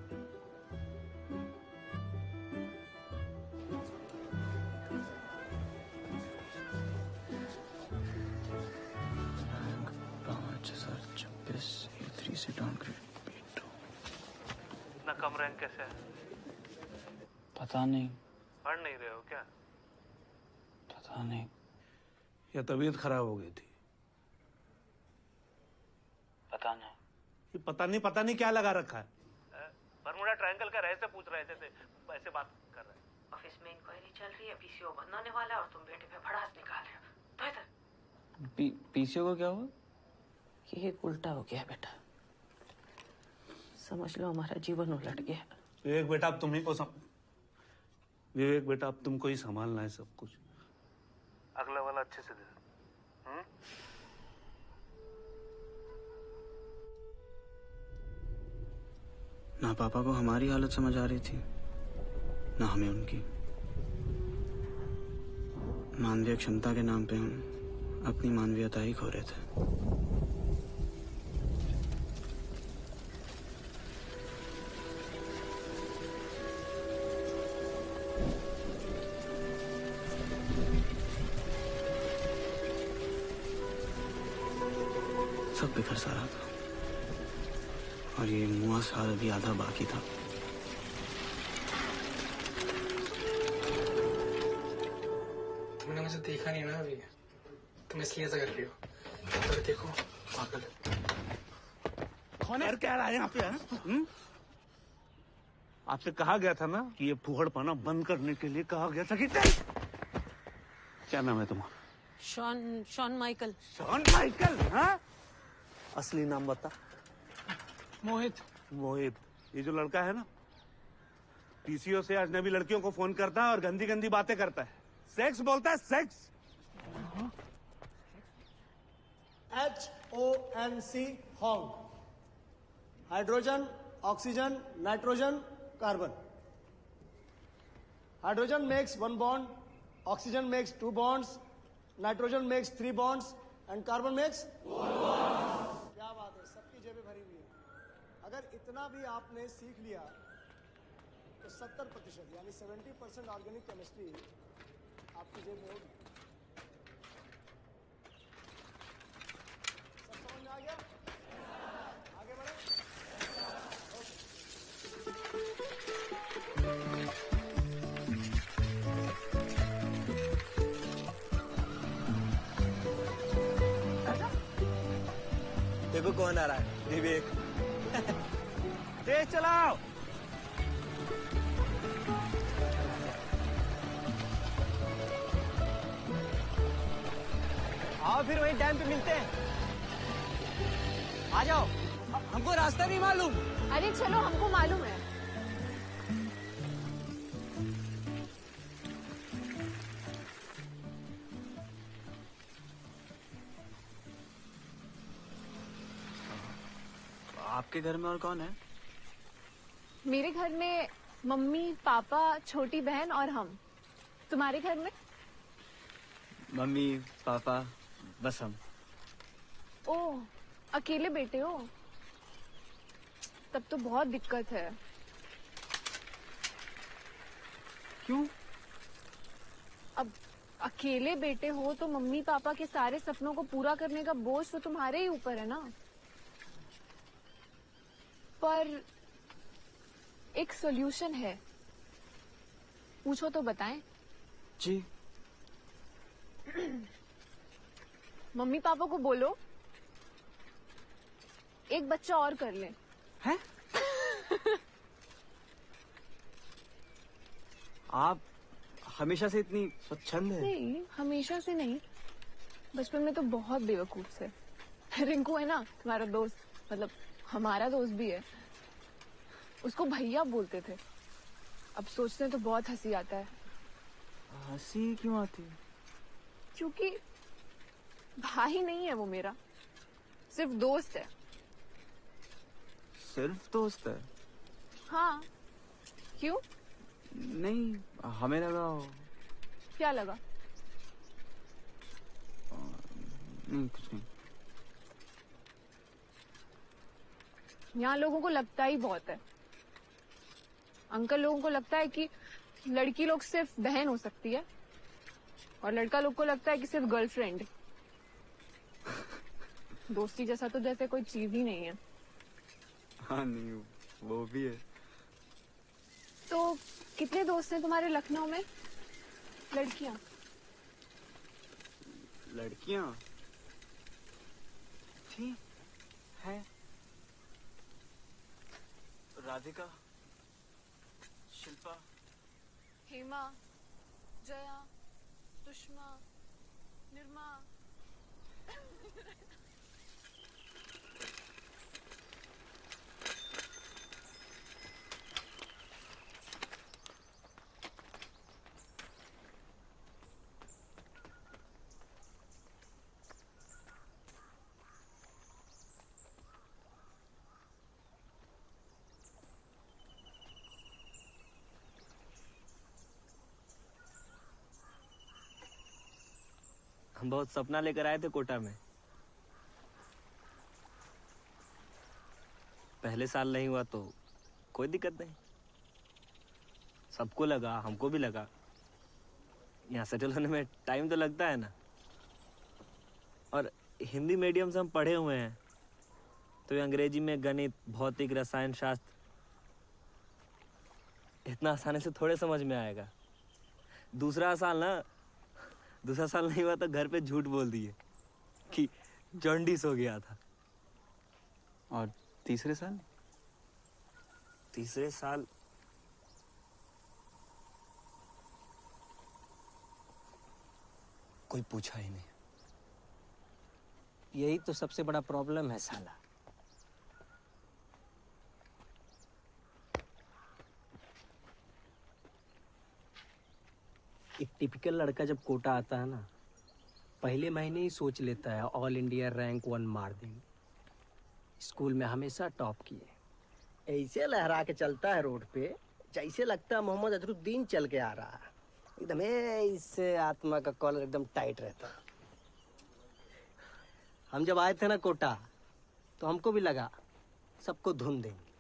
वापस A3 से डाउनग्रेड B2। इतना कम रैंक कैसे है? पता नहीं। पढ़ नहीं रहे हो क्या? पता नहीं। या तबीयत खराब हो गई थी? पता नहीं। ये पता नहीं क्या लगा रखा है? बरमुडा ट्रायंगल का रहस्य पूछ रहे थे, ऐसे बात कर रहे हैं। ऑफिस में इंक्वायरी चल रही है, पीसीओ बंद होने वाला है और तुम बेटे पे भड़ास निकाल रहे हो। तो इधर पीसीओ को क्या हुआ? ये उल्टा हो गया बेटा, समझ लो हमारा जीवन उलट गया। विवेक बेटा अब तुम्ही को विवेक बेटा अब तुमको ही संभालना है सब कुछ। अगला वाला अच्छे से दे। ना पापा को हमारी हालत समझ आ रही थी, ना हमें उनकी। मानवीय क्षमता के नाम पे हम अपनी मानवीयता ही खो रहे थे। सब बिखर सा रहा था और ये मुआ साल अभी आधा बाकी था। तुमने मुझे देखा नहीं ना अभी, तुम इसलिए ऐसा कर रही हो। तो देखो पागल कौन है? क्या रहा है यहाँ पे? आपसे कहा गया था ना कि ये फुहड़पना बंद करने के लिए कहा गया था कि क्या नाम है तुम्हारा? Shawn Michael. Shawn Michael? हाँ, असली नाम बता। मोहित। मोहित, ये जो लड़का है ना, पीसीओ से अजनबी लड़कियों को फोन करता है और गंदी गंदी बातें करता है, सेक्स बोलता है, sex. HONC Hong, hydrogen, oxygen, nitrogen, carbon. Hydrogen makes 1 bond, oxygen makes 2 bonds, nitrogen makes 3 bonds and carbon makes 4 bonds। क्या बात है, सबकी जेबें भरी हुई है। अगर इतना भी आपने सीख लिया तो 70% यानी 70% ऑर्गेनिक केमिस्ट्री आपकी जेब में होगी। सब समझ में आ गया? आगे बढ़े। देखो कौन आ रहा है, विवेक। तेज चलाओ। आओ फिर वहीं डैम पे मिलते हैं। आ जाओ, हमको रास्ता नहीं मालूम। अरे चलो, हमको मालूम है। आपके घर में और कौन है? मेरे घर में मम्मी, पापा, छोटी बहन और हम। तुम्हारे घर में? मम्मी, पापा, बस हम। ओह, अकेले बेटे हो? तब तो बहुत दिक्कत है। क्यों? अब अकेले बेटे हो तो मम्मी पापा के सारे सपनों को पूरा करने का बोझ तो तुम्हारे ही ऊपर है ना। पर एक सॉल्यूशन है, पूछो तो बताएं। जी। मम्मी पापा को बोलो एक बच्चा और कर ले। हैं? आप हमेशा से इतनी स्वच्छंद है? नहीं, हमेशा से नहीं, बचपन में तो बहुत बेवकूफ थे। रिंकू है ना तुम्हारा दोस्त, मतलब हमारा दोस्त भी है, उसको भैया बोलते थे। अब सोचते हैं तो बहुत हंसी आता है। हंसी क्यों आती है? क्योंकि भाई नहीं है वो मेरा, सिर्फ दोस्त है। सिर्फ दोस्त है? हाँ, क्यों? नहीं, हमें लगा। क्या लगा? नहीं, कुछ नहीं। यहाँ लोगों को लगता ही बहुत है। अंकल लोगों को लगता है कि लड़की लोग सिर्फ बहन हो सकती है और लड़का लोग को लगता है कि सिर्फ गर्लफ्रेंड। दोस्ती जैसा तो जैसे कोई चीज ही नहीं है। हाँ नहीं, वो भी है। तो कितने दोस्त हैं तुम्हारे लखनऊ में? लड़कियां? लड़कियां थी, है। राधिका, शिल्पा, हेमा, जया, सुषमा, निर्मा। हम बहुत सपना लेकर आए थे कोटा में। पहले साल नहीं हुआ तो कोई दिक्कत नहीं। सबको लगा, हमको भी लगा, यहाँ सेटल होने में टाइम तो लगता है ना। और हिंदी मीडियम से हम पढ़े हुए हैं, तो अंग्रेजी में गणित, भौतिक, रसायन शास्त्र इतना आसानी से थोड़े समझ में आएगा। दूसरा साल नहीं हुआ तो घर पे झूठ बोल दिए कि जॉन्डिस हो गया था। और तीसरे साल? तीसरे साल कोई पूछा ही नहीं। यही तो सबसे बड़ा प्रॉब्लम है साला। एक टिपिकल लड़का जब कोटा आता है ना, पहले महीने ही सोच लेता है ऑल इंडिया रैंक 1 मार देंगे। स्कूल में हमेशा टॉप किए। ऐसे लहरा के चलता है रोड पे जैसे लगता है मोहम्मद अजरुद्दीन चल के आ रहा है। एकदम इससे आत्मा का कॉलर एकदम टाइट रहता है। हम जब आए थे ना कोटा तो हमको भी लगा सबको धुन देंगे,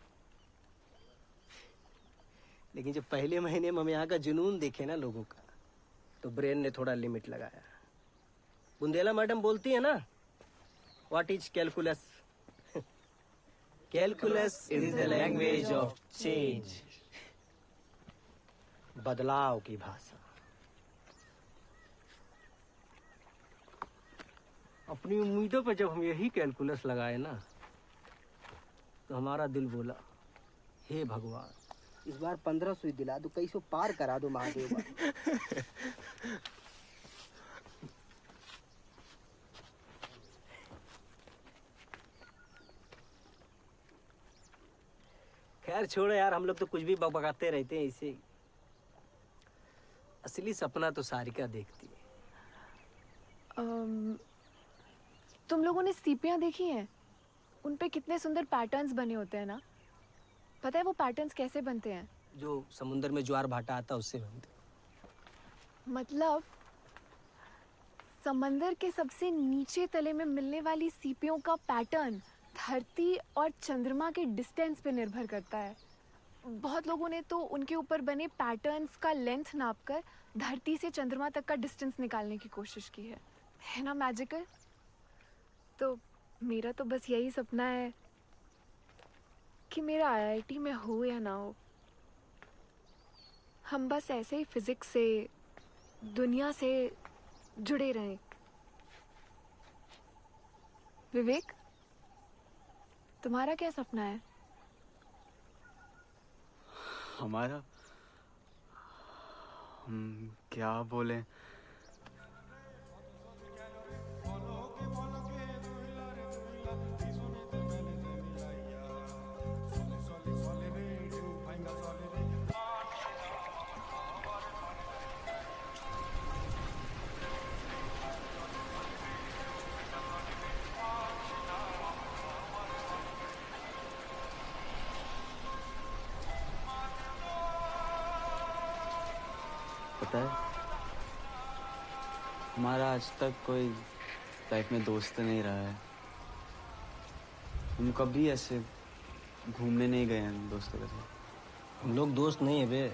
लेकिन जब पहले महीने में हम यहाँ का जुनून देखे ना लोगों का, तो ब्रेन ने थोड़ा लिमिट लगाया। बुंदेला मैडम बोलती है ना, what is calculus? Calculus is the language of change. बदलाव की भाषा। अपनी उम्मीदों पर जब हम यही कैलकुलस लगाए ना, तो हमारा दिल बोला, हे भगवान, इस बार 1500 ही दिला दो, 2100 पार करा दो महादेव। खैर छोड़ो यार, हम लोग तो कुछ भी बकबकाते रहते हैं इसे। असली सपना तो सारिका देखती है। तुम लोगों ने सीपियां देखी हैं? उन पे कितने सुंदर पैटर्न्स बने होते हैं ना। पता है वो पैटर्न्स कैसे बनते हैं? जो समुद्र में ज्वार भाटा आता है उससे बनते। मतलब समंदर के सबसे नीचे तले में मिलने वाली सीपियों का पैटर्न धरती और चंद्रमा के डिस्टेंस पे निर्भर करता है। बहुत लोगों ने तो उनके ऊपर बने पैटर्न्स का लेंथ नापकर धरती से चंद्रमा तक का डिस्टेंस निकालने की कोशिश की है ना मैजिकल? तो मेरा तो बस यही सपना है कि मेरा आईआईटी में हो या ना हो, हम बस ऐसे ही फिजिक्स से, दुनिया से जुड़े रहें। विवेक, तुम्हारा क्या सपना है? हमारा, हम क्या बोले? पता है, हमारा आज तक कोई लाइफ में दोस्त नहीं रहा है। हम कभी ऐसे घूमने नहीं गए हैं दोस्तों के साथ। हम लोग दोस्त नहीं है बे,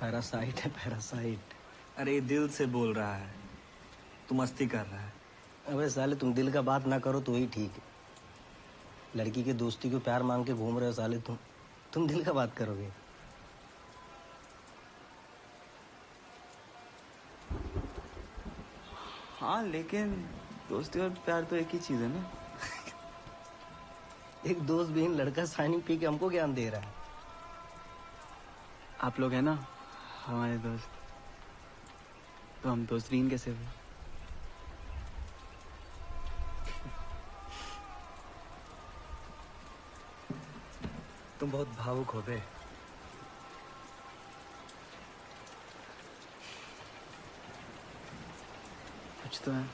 पैरासाइट है, पैरासाइट। अरे दिल से बोल रहा है, तू मस्ती कर रहा है। अबे साले तुम दिल का बात ना करो तो ही ठीक है। लड़की के दोस्ती को प्यार मांग के घूम रहे हो साले तुम दिल का बात करोगे। हाँ लेकिन दोस्ती और प्यार तो एक ही चीज है ना। एक दोस्त विहीन लड़का साइनिंग पी के हमको ज्ञान दे रहा है। आप लोग हैं ना हमारे दोस्त, तो हम दोस्त विहीन कैसे हुए? तुम बहुत भावुक हो बे। कुछ तो है।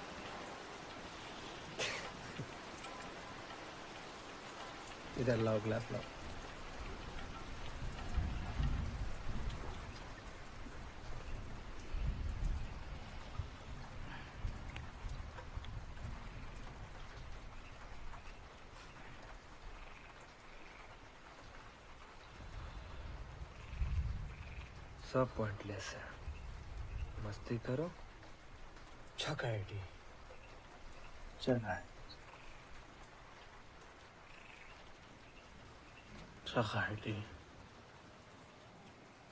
इधर लाओ ग्लास लाओ। सब पॉइंटलेस है। मस्ती करो, छका आईडी चला है छका आईडी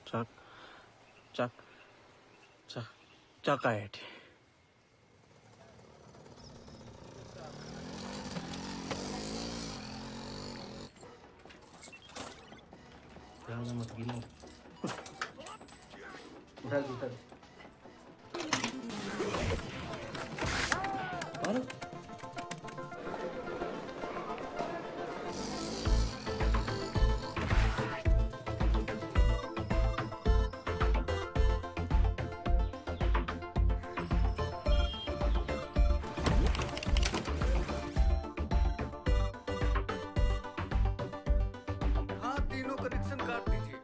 चक चक चक चका आईडी। मत गिनो। उधर उधर हाँ तीनों कनेक्शन काट दीजिए।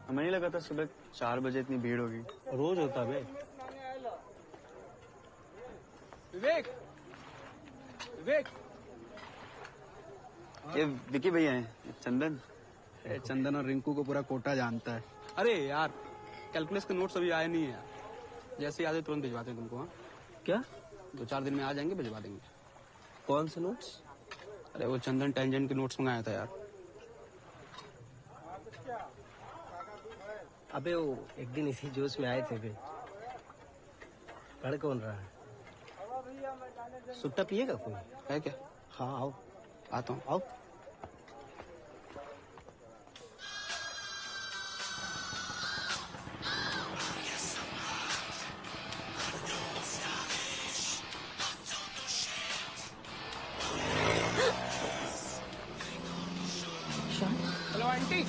हमें नहीं लगा था सुबह 4 बजे इतनी भीड़ होगी। रोज होता बे। विवेक विवेक ये विकी भैया हैं, चंदन। चंदन और रिंकू को पूरा कोटा जानता है। अरे यार कैलकुलस के नोट्स अभी आए नहीं है। जैसे ही आ जाए तुरंत भिजवाते हैं तुमको। हाँ क्या? 2-4 दिन में आ जाएंगे, भिजवा देंगे। कौन से नोट्स? अरे वो चंदन टेंजेंट के नोट्स मंगाया था यार। अबे वो एक दिन इसी जोश में आए थे बे। पढ़ कौन रहा है? सुट्टा पिएगा कोई? है क्या? हाँ आओ। आता हूँ, आओ। Hello aunty.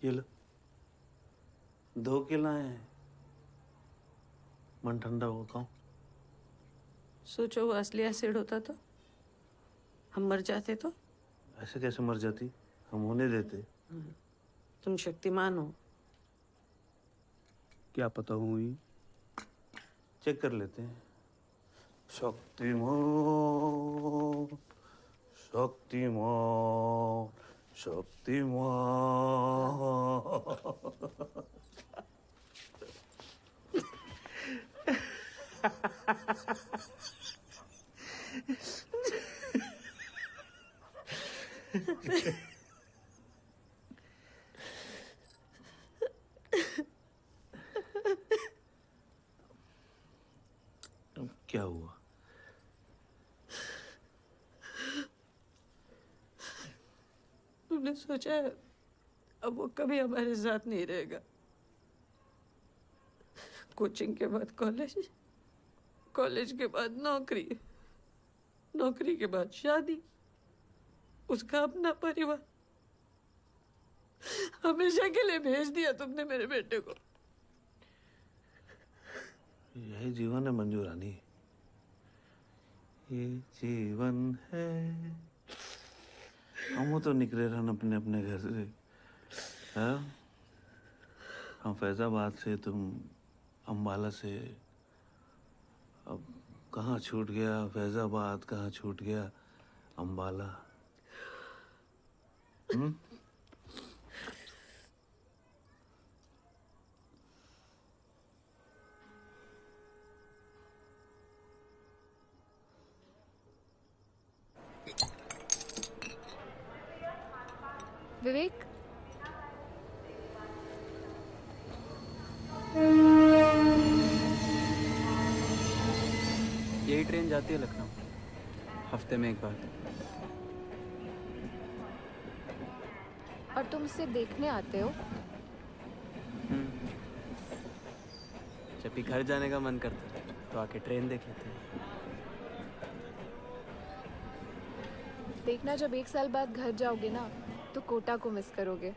ये लो 2 के लाए हैं। मन ठंडा हो खाओ। सोचो वो असली एसिड होता तो हम मर जाते तो। ऐसे कैसे मर जाती? हम होने देते। तुम शक्तिमान हो। क्या पता हुई, चेक कर लेते हैं। शक्तिमान शक्तिमान शक्तिमान। अब क्या हुआ? तुमने सोचा है अब वो कभी हमारे साथ नहीं रहेगा। कोचिंग के बाद कॉलेज, कॉलेज के बाद नौकरी, नौकरी के बाद शादी, उसका अपना परिवार। हमेशा के लिए भेज दिया तुमने मेरे बेटे को। यही जीवन है मंजू रानी, ये जीवन है। हम तो निकले रहन अपने अपने घर से, हाँ? हम फैजाबाद से, तुम अम्बाला से। अब कहाँ छूट गया फैजाबाद, कहाँ छूट गया अम्बाला। विवेक, यही ट्रेन जाती है लखनऊ, हफ्ते में एक बार। और तुम इसे देखने आते हो? जब भी घर जाने का मन करता है तो आके ट्रेन देख लेते हैं। देखना, जब 1 साल बाद घर जाओगे ना तो कोटा को मिस करोगे।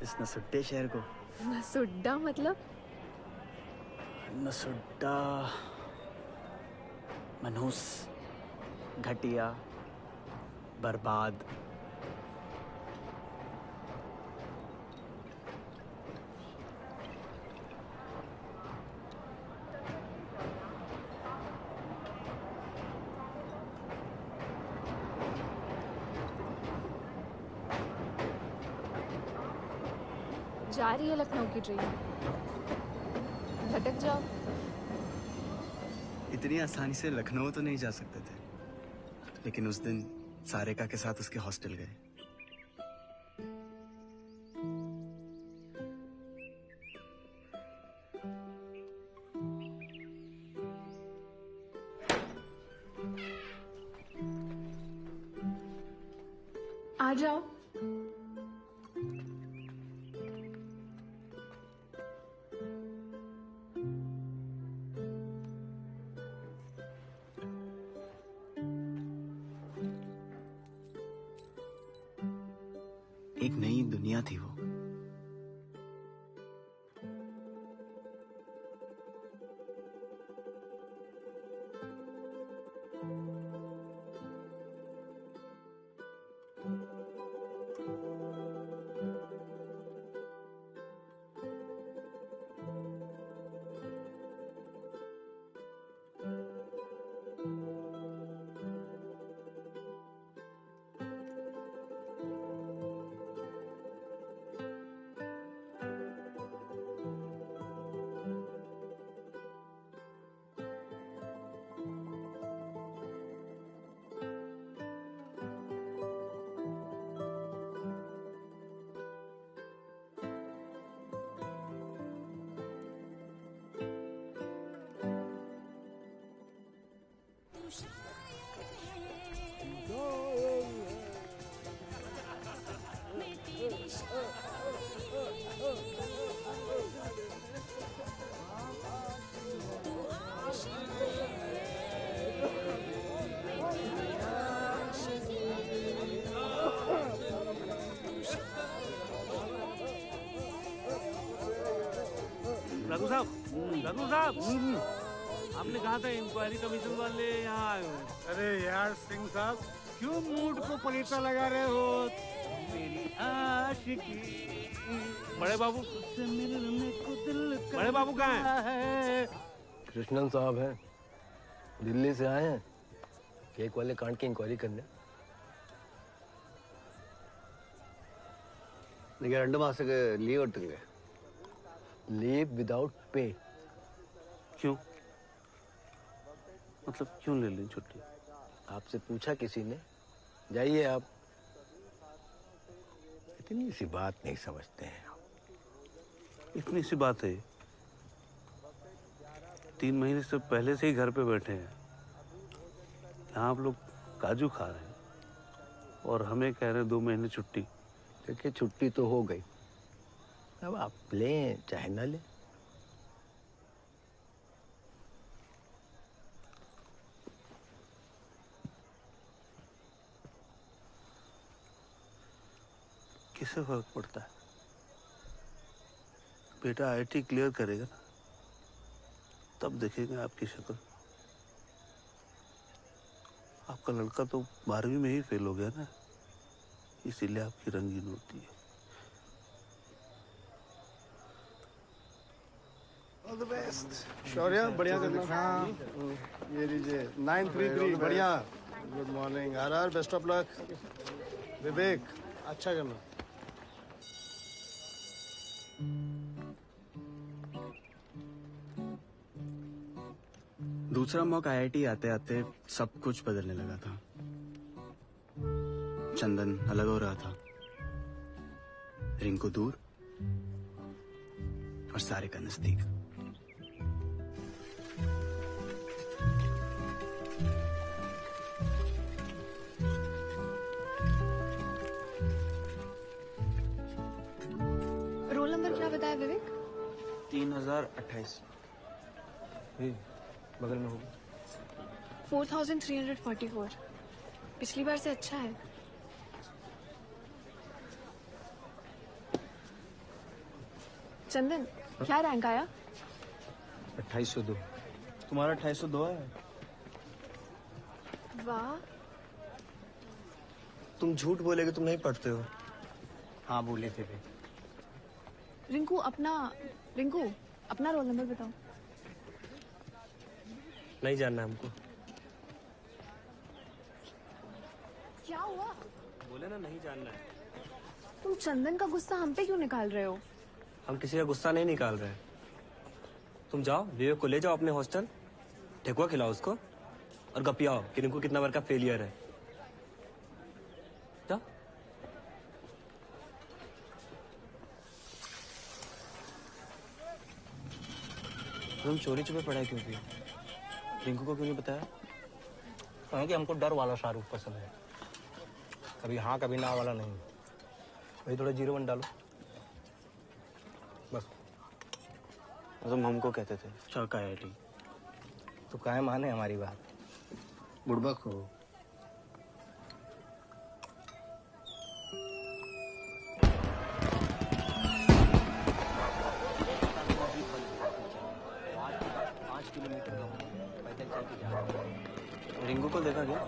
इस नसुड्डे शहर को। नसुड्डा मतलब? नसुड्डा, मनहूस, घटिया, बर्बाद। जा रही है लखनऊ की ट्रेन, भटक जाओ। इतनी आसानी से लखनऊ तो नहीं जा सकते थे, लेकिन उस दिन सारिका के साथ उसके हॉस्टल गए। आ जाओ। एक नई दुनिया थी वो। रघु साहब, आपने कहा था इंक्वायरी कमीशन वाले यहाँ आए हुए। अरे यार सिंह साहब, क्यों मूड को पलीता लगा रहे हो? मेरी आशिकी। बड़े बाबू, बड़े बाबू कहाँ हैं? कृष्णन साहब हैं, दिल्ली से आए हैं केक वाले कांड की इंक्वायरी करने। നിങ്ങൾ 2 മാസത്തേക്ക് ലീവ് എടുത്തുங்க। Leave without pay. क्यों? मतलब क्यों ले लें छुट्टी? आपसे पूछा किसी ने? जाइए आप। इतनी सी बात नहीं समझते हैं। इतनी सी बात है, 3 महीने से पहले से ही घर पे बैठे हैं। यहाँ आप लोग काजू खा रहे हैं और हमें कह रहे हैं 2 महीने छुट्टी। देखिए, छुट्टी तो हो गई, अब आप लें चाहे ना लें। कैसे फर्क पड़ता है? बेटा आईआईटी क्लियर करेगा ना, तब देखेंगे आपकी शक्ल। आपका लड़का तो 12वीं में ही फेल हो गया ना, इसीलिए आपकी रंगीन होती है। All the best. शौर्य बढ़िया करना। ये लीजिए 933 बढ़िया। Good morning RR, best of luck. Vivek अच्छा करना। दूसरा मॉक आईआईटी आते आते सब कुछ बदलने लगा था। चंदन अलग हो रहा था, रिंकू दूर और सारे का नजदीक। रोल नंबर क्या बताया विवेक? 3028। बगल में होगी। 4344। पिछली बार से अच्छा है। चंदन क्या रैंक आया? 2802। तुम्हारा 2802 है। वाह। तुम झूठ बोलेगे, तुम नहीं पढ़ते हो। हाँ बोले थे वे। रिंकू अपना रोल नंबर बताओ। नहीं जानना हमको। क्या हुआ? बोले ना नहीं जानना है। तुम चंदन का गुस्सा हम पे क्यों निकाल रहे हो? हम किसी का गुस्सा नहीं निकाल रहे हैं। तुम जाओ विवेक को ले जाओ अपने हॉस्टल, ठेकुआ खिलाओ उसको और गपियाओ कि रिंकू कितना बार का फेलियर है। जाओ। तुम चोरी छुपे पढ़ाई क्यों की? रिंकू को क्यों नहीं बताया? कहें कि हमको डर वाला शाहरुख पसंद है, कभी हाँ कभी ना वाला नहीं। वही थोड़ा 01 डालो बस। तुम हमको कहते थे चौका आईआईटी। तो काहे माने हमारी बात? बुड़बक हो। रिंकू को देखा क्या?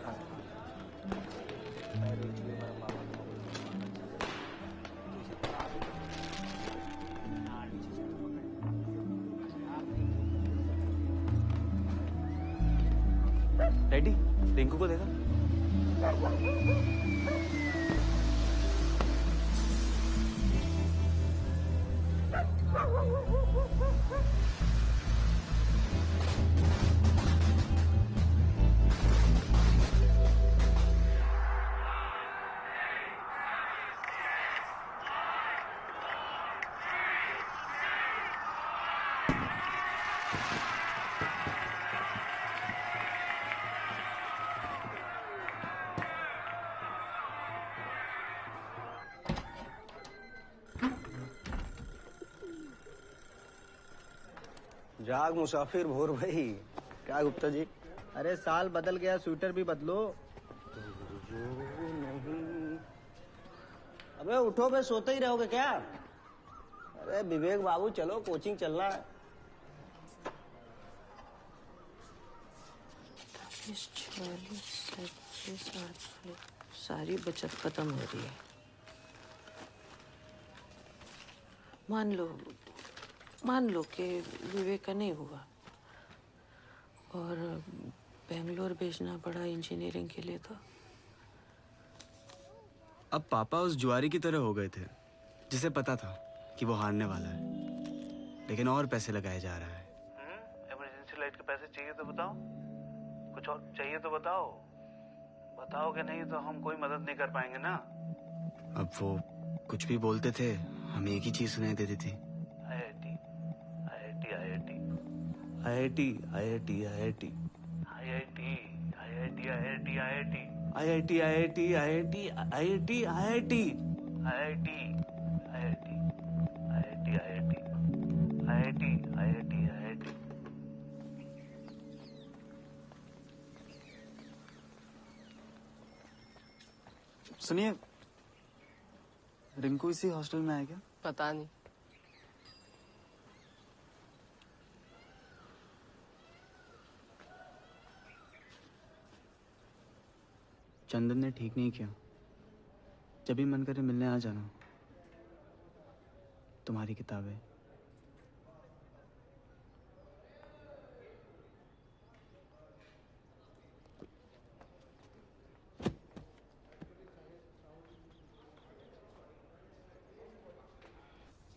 डैडी रिंकू को देखा? जाग मुसाफिर भोर भाई। क्या गुप्ता जी? अरे साल बदल गया, स्वेटर भी बदलो। अबे उठो बे, सोते ही रहोगे क्या? अरे विवेक बाबू चलो, कोचिंग चलना है। 30, 40, 25, 48 सारी बचत खत्म हो रही है। मान लो कि विवेक का नहीं हुआ और बेंगलोर भेजना पड़ा इंजीनियरिंग के लिए, तो अब पापा उस जुआरी की तरह हो गए थे जिसे पता था कि वो हारने वाला है, लेकिन और पैसे लगाया जा रहा है। इमरजेंसी लाइट के पैसे चाहिए तो बताओ, कुछ और चाहिए तो बताओ। बताओगे नहीं तो हम कोई मदद नहीं कर पाएंगे ना। अब वो कुछ भी बोलते थे, हमें एक ही चीज सुनाई देती थी। IIT, IIT, IIT, IIT, IIT, IIT, IIT, IIT, IIT, IIT, IIT, IIT, IIT, IIT, IIT, IIT, IIT। सुनिए, रिंकू इसी हॉस्टल में है क्या? पता नहीं। चंदन ने ठीक नहीं किया। जब भी मन करे मिलने आ जाना। तुम्हारी किताबें।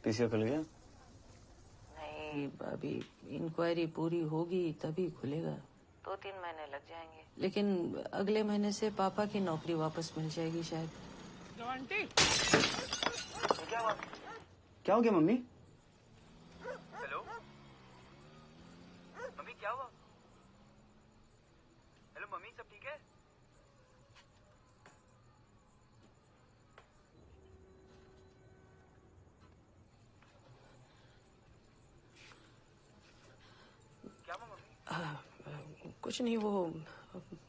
पीसीओ खुल गया? नहीं, अभी इंक्वायरी पूरी होगी तभी खुलेगा। 2-3 महीने लग जाएंगे, लेकिन अगले महीने से पापा की नौकरी वापस मिल जाएगी शायद। आंटी क्या हो गया मम्मी? हेलो मम्मी, क्या हुआ? हेलो मम्मी, सब ठीक है? क्या हुआ मम्मी? कुछ नहीं, वो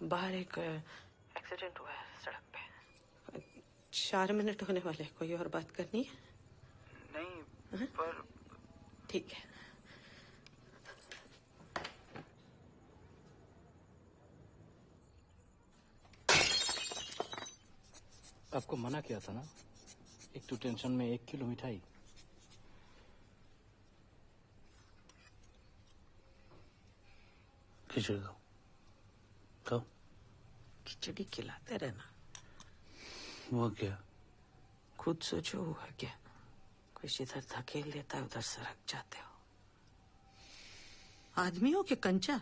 बाहर एक एक्सीडेंट हुआ है सड़क पे। 4 मिनट होने वाले, कोई और बात करनी है? नहीं पर ठीक है। आपको मना किया था ना, एक तो टेंशन में 1 किलो मिठाई। खिचड़ी दो, खाओ। खिचड़ी खिलाते रहना। वो क्या? खुद सोचो हुआ क्या? कोई इधर धकेल देता है, उधर सरक जाते हो। आदमी हो कि कंचा?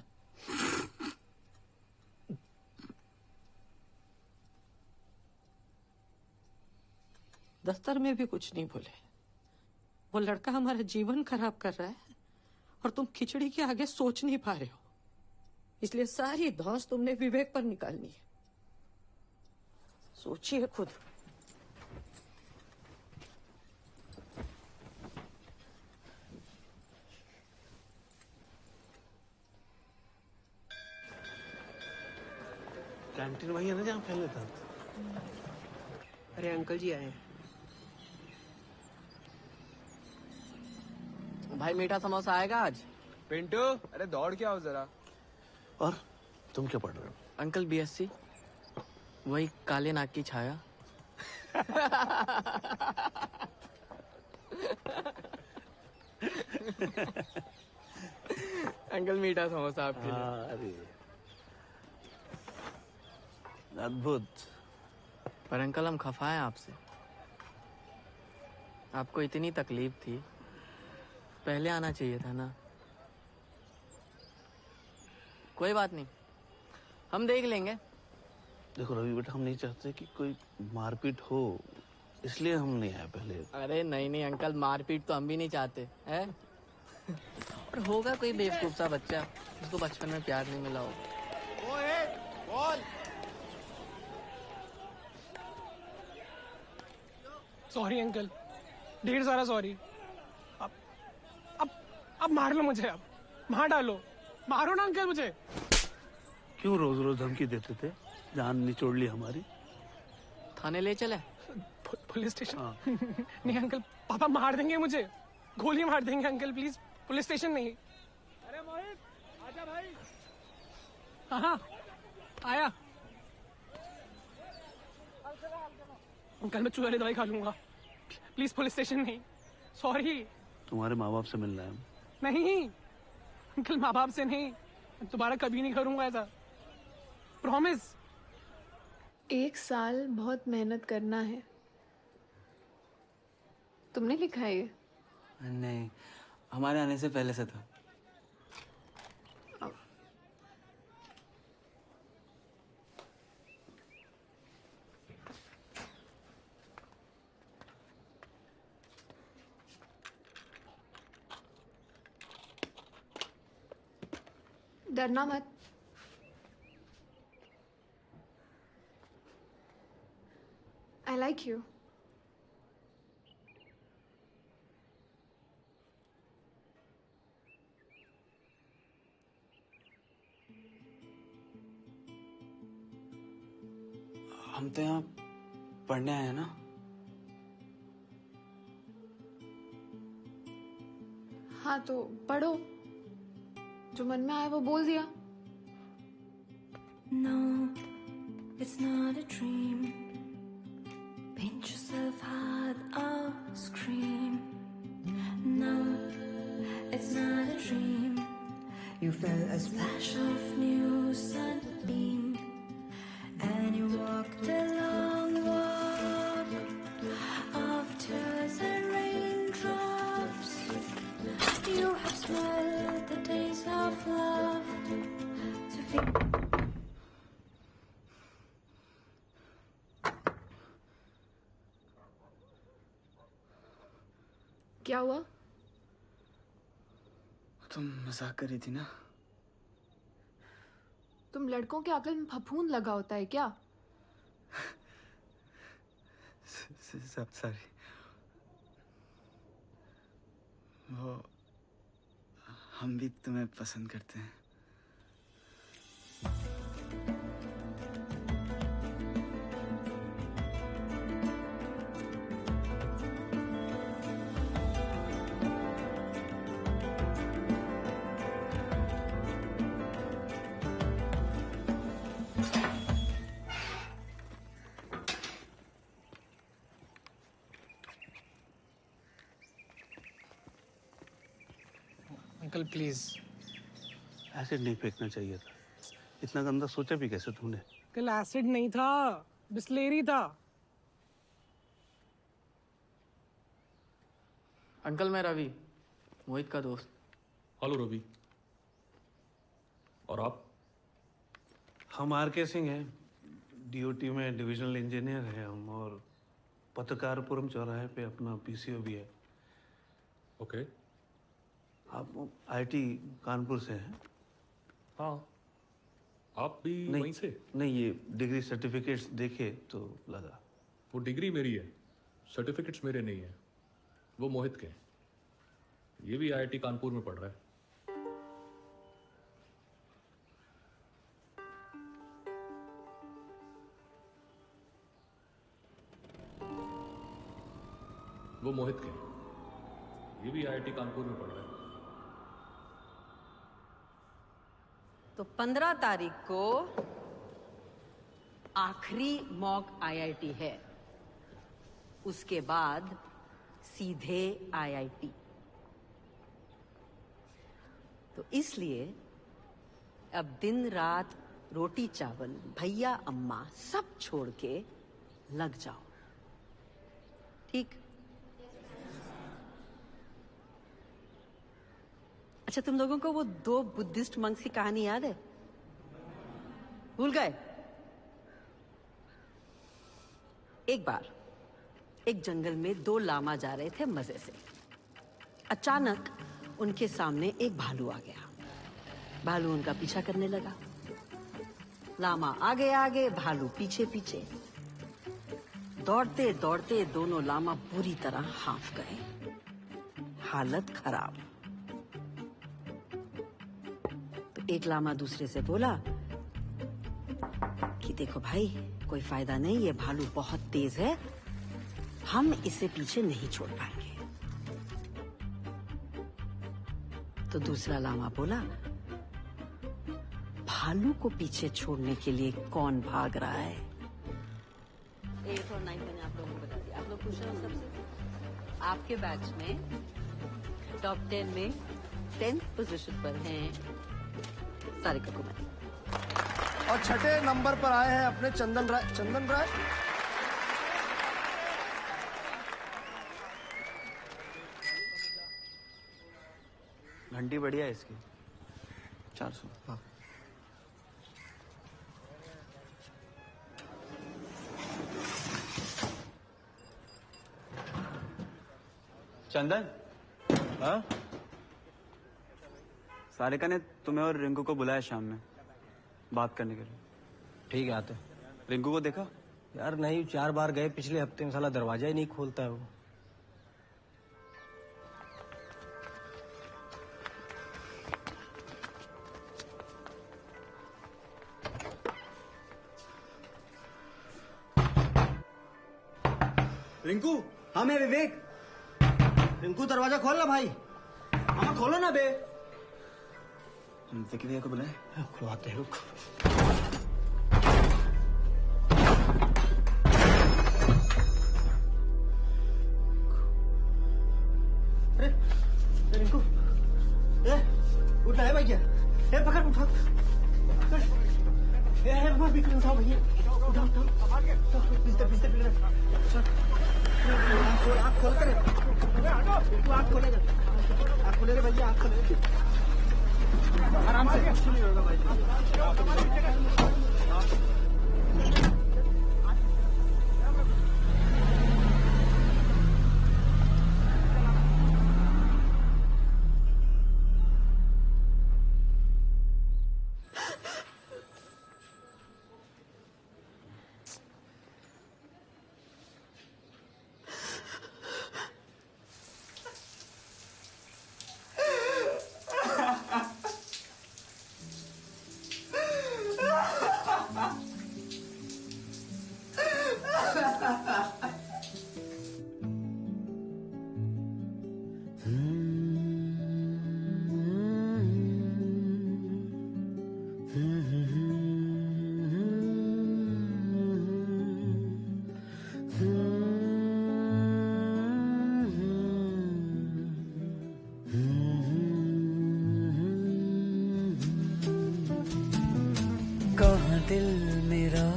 दफ्तर में भी कुछ नहीं बोले। वो लड़का हमारा जीवन खराब कर रहा है और तुम खिचड़ी के आगे सोच नहीं पा रहे हो। इसलिए सारी धौंस तुमने विवेक पर निकालनी है। सोचिए खुद। कैंटीन वही है ना जहाँ पहले था? अरे अंकल जी आए हैं। भाई मीठा समोसा आएगा आज? पिंटू, अरे दौड़ के आओ जरा। और तुम क्या पढ़ रहे हो? अंकल बीएससी, वही काले नाग की छाया। अंकल मीठा समोसा आपके लिए। अरे अद्भुत। पर अंकल हम खफा हैं आपसे। आपको इतनी तकलीफ थी, पहले आना चाहिए था ना। कोई बात नहीं, हम देख लेंगे। देखो रवि बेटा, हम नहीं चाहते कि कोई मारपीट हो, इसलिए हम नहीं आए पहले। अरे नहीं नहीं अंकल, मारपीट तो हम भी नहीं चाहते है। और होगा कोई बेवकूफ सा बच्चा जिसको बचपन में प्यार नहीं मिला हो। बॉल। सॉरी अंकल, ढेर सारा सॉरी। अब मार लो मुझे, अब मार डालो, मारो ना अंकल मुझे। क्यों रोज रोज धमकी देते थे? जान निचोड़ ली हमारी। थाने ले चले? Police station? नहीं अंकल, पापा मार देंगे मुझे, गोली मार देंगे अंकल, प्लीज पुलिस स्टेशन नहीं। अरे मोहित, आजा भाई। हाँ आया। अंकल मैं चूहे वाली दवाई खा लूंगा, प्लीज पुलिस स्टेशन नहीं। सॉरी। तुम्हारे माँ बाप से मिलना है? नहीं अंकल, माँ बाप से नहीं, दोबारा कभी नहीं करूंगा ऐसा, प्रॉमिस। 1 साल बहुत मेहनत करना है। तुमने लिखा है ये? नहीं, हमारे आने से पहले से था। डरना मत। I like you. हम तो यहाँ पढ़ने आए हैं ना। हाँ तो पढ़ो, जो मन में आए वो बोल दिया। No, it's not a dream. Pinch yourself hard or scream. No, it's not a dream. You felt a splash of new sunbeam, and you walked a long walk of tears and raindrops. You have smelled the days of love to feel. क्या हुआ? तुम मजाक कर रही थी ना? तुम लड़कों के अकल में फफूंद लगा होता है क्या? सॉरी। वो हम भी तुम्हें पसंद करते हैं। Uncle please. एसिड नहीं फेंकना चाहिए था। इतना गंदा सोचा भी कैसे तुमने? कल एसिड नहीं था, बिस्लेरी था। अंकल मैं रवि, मोहित का दोस्त। हेलो रवि। और आप? हम आर.के. सिंह हैं, डीओटी में डिविजनल इंजीनियर हैं हम, और पत्रकारपुरम चौराहे पे अपना पीसीओ भी है। ओके। आप आईटी कानपुर से हैं? हाँ। आप भी वहीं से? नहीं, ये डिग्री सर्टिफिकेट्स देखे तो लगा। वो डिग्री मेरी है, सर्टिफिकेट्स मेरे नहीं है, वो मोहित के। ये भी आईआईटी कानपुर में पढ़ रहा है। वो मोहित के, ये भी आईआईटी कानपुर में पढ़ रहा है। तो 15 तारीख को आखिरी मॉक आईआईटी है, उसके बाद सीधे आईआईटी। तो इसलिए अब दिन रात रोटी चावल भैया अम्मा सब छोड़ के लग जाओ, ठीक? अच्छा, तुम लोगों को वो 2 बुद्धिस्ट मंक्स की कहानी याद है? भूल गए? एक बार एक जंगल में 2 लामा जा रहे थे मजे से। अचानक उनके सामने एक भालू आ गया। भालू उनका पीछा करने लगा। लामा आगे आगे, भालू पीछे पीछे। दौड़ते दौड़ते दोनों लामा बुरी तरह हांफ गए, हालत खराब। एक लामा दूसरे से बोला कि देखो भाई, कोई फायदा नहीं, ये भालू बहुत तेज है, हम इसे पीछे नहीं छोड़ पाएंगे। तो दूसरा लामा बोला, भालू को पीछे छोड़ने के लिए कौन भाग रहा है? 8 और 9 मैंने आप लोगों को बता दिया। आप लोग पूछ रहे हो सबसे, आपके बैच में टॉप 10 में 10th पोजीशन पर हैं सारिका कुमारी। और छठे नंबर पर आए हैं अपने चंदन राय। चंदन राय घंटी बढ़िया है इसकी, 400। हाँ। चंदन, हाँ? सारिका ने तुम्हें और रिंकू को बुलाया शाम में बात करने के लिए। ठीक है, आते। रिंकू को देखा? यार नहीं, 4 बार गए पिछले हफ्ते में, साला दरवाजा ही नहीं खोलता है वो। रिंकू। हाँ मैं विवेक। रिंकू दरवाजा खोल ना भाई। हाँ खोल। ना बे। विकी भैया को बुलाए? खुलवाते हैं, रुक। अरे रिंकू, उठा है भैया, पकड़ उठा। बिक्री उठाओ भैया, उठाओ। आँख खोल कर, आँख खोलेगा, आँख खोले रे भैया, आँख खोले। आराम से, कुछ नहीं होगा भाई। कहाँ दिल मेरा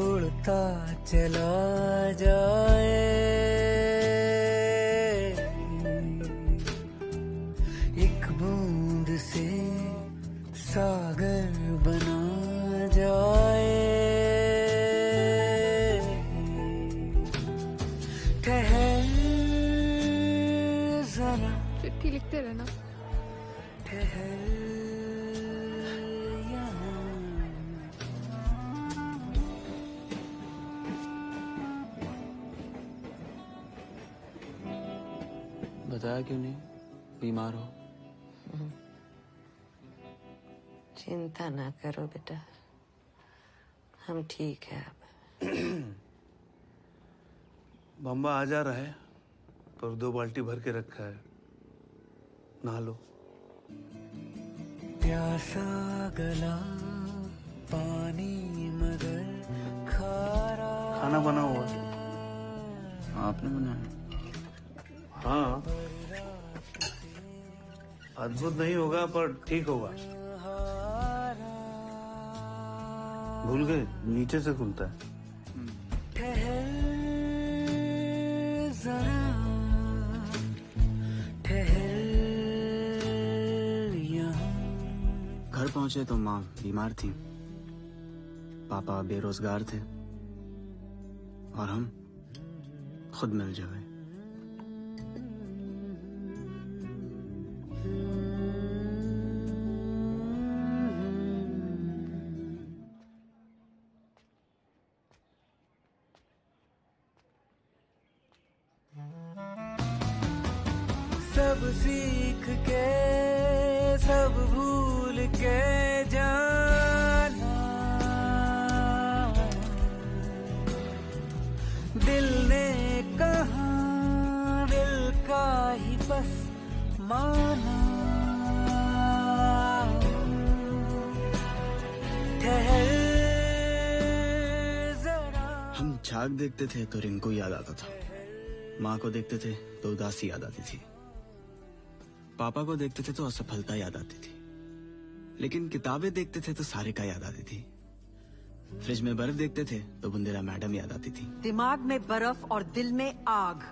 उड़ता चला जाए, एक बूंद से सागर बना जाए। ठहर जरा, चिट्ठी लिखते रहना। ठहर बताया क्यों नहीं? बीमार हो? चिंता ना करो बेटा, हम ठीक है अब। बम्बा आ जा रहा है, पर 2 बाल्टी भर के रखा है, नहा लो। प्यासा गला पानी मगर खारा। खाना बना हुआ है। आपने बनाया? हाँ, अद्भुत नहीं होगा पर ठीक होगा। भूल गए, नीचे से खुलता है। ठहर जरा, ठहर यहाँ। घर पहुंचे तो माँ बीमार थी, पापा बेरोजगार थे और हम खुद मिल जाए। सब सीख के सब भूल के जाना, दिल ने कहा दिल का ही बस माना। ठहर जरा। हम झाग देखते थे तो रिंकू याद आता था, माँ को देखते थे तो उदासी याद आती थी, पापा को देखते थे तो असफलता याद आती थी, लेकिन किताबें देखते थे तो सारिका याद आती थी, फ्रिज में बर्फ देखते थे तो बुंदेला मैडम याद आती थी। दिमाग में बर्फ और दिल में आग।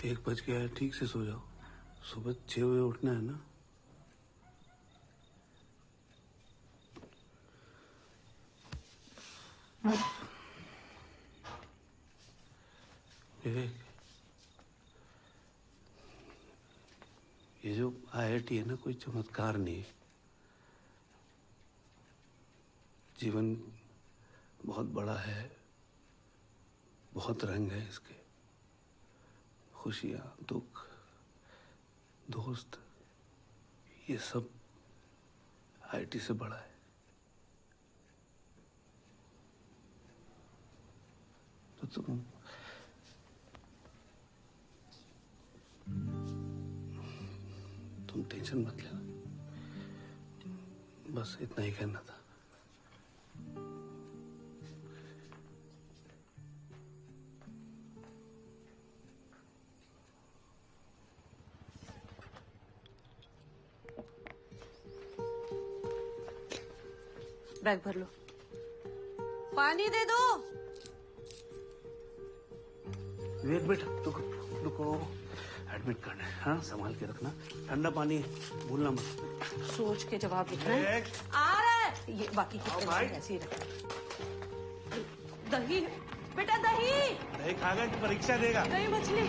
एक बज गया है, ठीक से सो जाओ, सुबह 6 बजे उठना है ना। विवेक, ये जो IIT है ना, कोई चमत्कार नहीं है। जीवन बहुत बड़ा है, बहुत रंग है इसके, खुशियाँ, दुख, दोस्त, ये सब आईटी से बड़ा है। तो तुम टेंशन मत लेना, बस इतना ही कहना था। बैग भर लो। पानी दे दो। विवेक बेटा रुको, एडमिट करना है। हाँ, संभाल के रखना, ठंडा पानी भूलना मत। सोच के जवाब लिखना है। आ रहा है ये, बाकी की ऐसे ही रखना। दही बेटा, दही खाएगा कि परीक्षा देगा? दही मछली।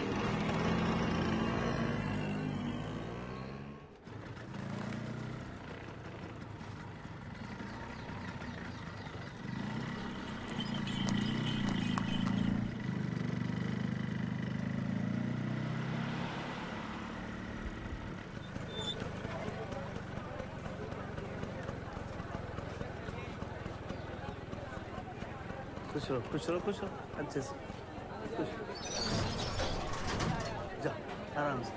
खुश रहो अच्छे से। जा आराम से।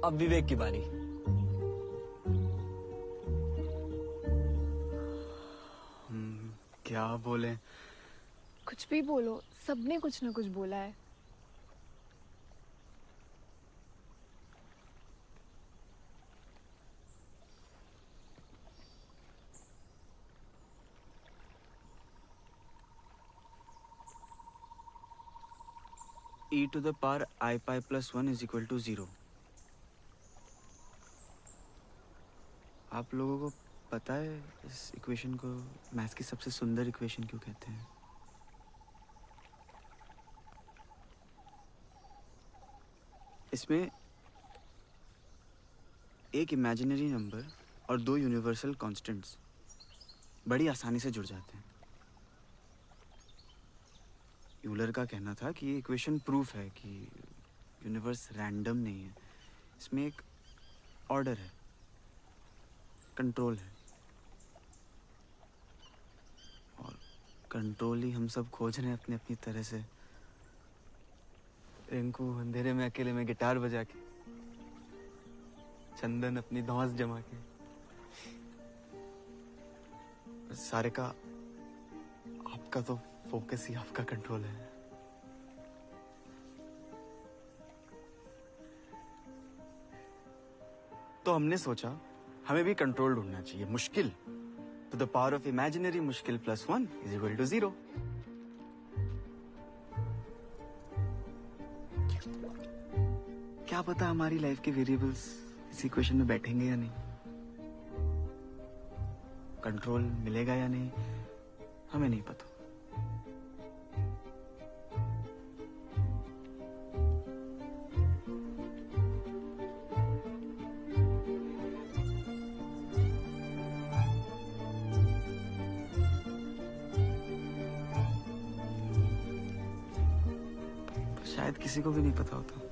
अब विवेक की बारी। क्या बोले? कुछ भी बोलो, सबने कुछ ना कुछ बोला है। e to the power I pi plus 1 is equal to 0। आप लोगों को पता है इस इक्वेशन को मैथ्स की सबसे सुंदर इक्वेशन क्यों कहते हैं? इसमें एक इमेजिनरी नंबर और दो यूनिवर्सल कांस्टेंट्स बड़ी आसानी से जुड़ जाते हैं। यूलर का कहना था कि ये इक्वेशन प्रूफ है कि यूनिवर्स रैंडम नहीं है, इसमें एक ऑर्डर है, कंट्रोल है, और कंट्रोल ही हम सब खोज रहे हैं अपनी अपनी तरह से। रिंकू अंधेरे में अकेले में गिटार बजा के, चंदन अपनी धौंस जमा के, सारे का आपका तो फोकस ही आपका कंट्रोल है। तो हमने सोचा हमें भी कंट्रोल ढूंढना चाहिए। मुश्किल to the power of imaginary मुश्किल प्लस 1 इज इक्वल टू 0। क्या पता हमारी लाइफ के वेरिएबल्स इस इक्वेशन में बैठेंगे या नहीं, कंट्रोल मिलेगा या नहीं, हमें नहीं पता। शायद किसी को भी नहीं पता होता।